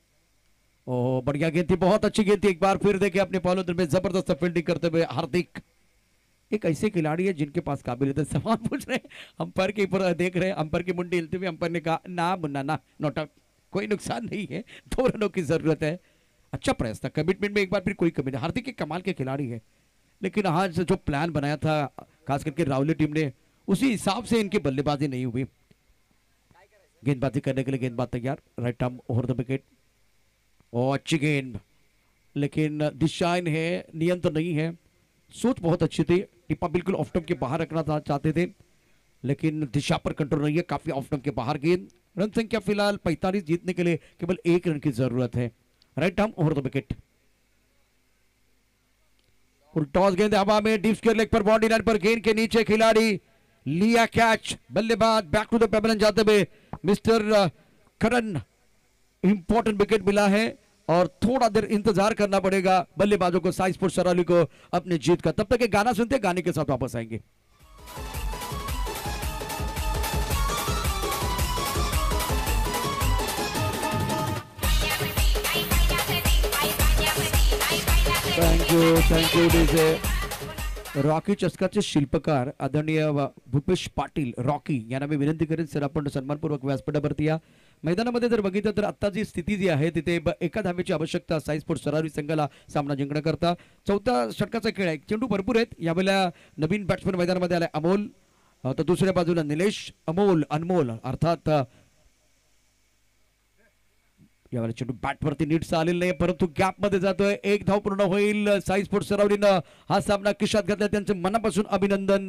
ओह बढ़िया गेंद थी, बहुत अच्छी गेंद थी। एक बार फिर देखे अपने पहले में जबरदस्त फील्डिंग करते हुए हार्दिक। एक ऐसे खिलाड़ी है जिनके पास काबिलियत है। सवाल पूछ रहे अंपायर के ऊपर देख रहे, अंपायर की मुंडी हिलती हुई। अंपायर ने कहा ना मुन्ना ना, नॉट आउट, कोई नुकसान नहीं है, 2 रनों की जरूरत है। अच्छा प्रयास था, कमिटमेंट में एक बार फिर कोई कमी नहीं। हार्दिक एक कमाल के खिलाड़ी है, लेकिन आज जो प्लान बनाया था खास करके राहुल टीम ने, उसी हिसाब से इनकी बल्लेबाजी नहीं हुई। गेंदबाजी करने के लिए गेंदबाज तैयार, right arm over the wicket. और अच्छी गेंद, लेकिन दिशाहीन है, नियंत्रण नहीं है। सोच बहुत अच्छी थी, टिप्पा बिल्कुल ऑफ स्टंप के बाहर रखना चाहते थे, लेकिन दिशा पर कंट्रोल नहीं है। काफी ऑफ स्टंप के बाहर गेंद। रन संख्या फिलहाल 45, जीतने के लिए केवल 1 रन की जरूरत है। Right arm over the wicket. Toss गेंद हवा में, डीप स्क्वायर लेग पर, बाउंड्री लाइन पर, गेंद के नीचे खिलाड़ी लिया कैच। बल्लेबाज बैक टू द पेवेलियन जाते हुए मिस्टर करण। इंपॉर्टेंट विकेट मिला है और थोड़ा देर इंतजार करना पड़ेगा बल्लेबाजों को, साई स्पोर्ट्स सराली को अपनी जीत का। तब तक एक गाना सुनते, गाने के साथ वापस आएंगे। Thank you DJ. रॉकी चषकाचे शिल्पकार आदरणीय भूपेश पाटील रॉकी यांना मी विनंती करेन सर, आपण सन्मानपूर्वक व्यासपीठावरती या। मैदानामध्ये जर बघितलं तर आता जी स्थिती जी आहे तिथे एका धावेची आवश्यकता साई स्पोर्ट्स सरारी संघाला सामना जिंकण्याकरता। 4थ्या षटकाचा खेळ आहे, चेंडू भरपूर आहेत। यावेळेला नवीन बॅट्समन मैदानामध्ये आलाय अमोल, तर दुसऱ्या बाजूला निलेश, अनमोल अर्थात यावेळेला चेंडू बॅटवरती नीटचा आलेला नाही, परंतु गॅप मध्ये जातोय। 1 धाव पूर्ण होईल। साई स्पोर्ट्स सरावरीनं हा सामना किशात घातला, त्यांचे मनापासून अभिनंदन।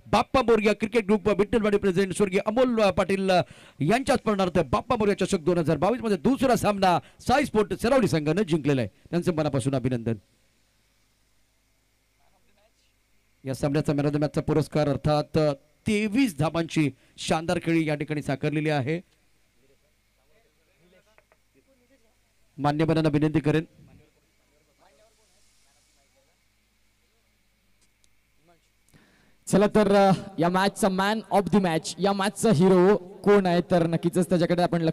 Bappa Morya cricket group Vitthalwadi president स्वर्गीय अमोल पाटील यांच्या स्मरणार्थ बाप्पा मोरया चषक 2022 मध्ये दुसरा सामना साई स्पोर्ट्स सरावडी संघाने जिंकलेला आहे, त्यांचे मनापासून अभिनंदन। या सामन्याचा मॅन ऑफ द मॅचचा पुरस्कार अर्थात 23 धावांची शानदार खेळी या ठिकाणी साकारलेली आहे। मान्यवरांना विनंती करेन, चला तर या मॅचचा मॅन ऑफ द मॅच, या मॅचचा हिरो कोण आहे तर नक्कीच त्याच्याकडे आपण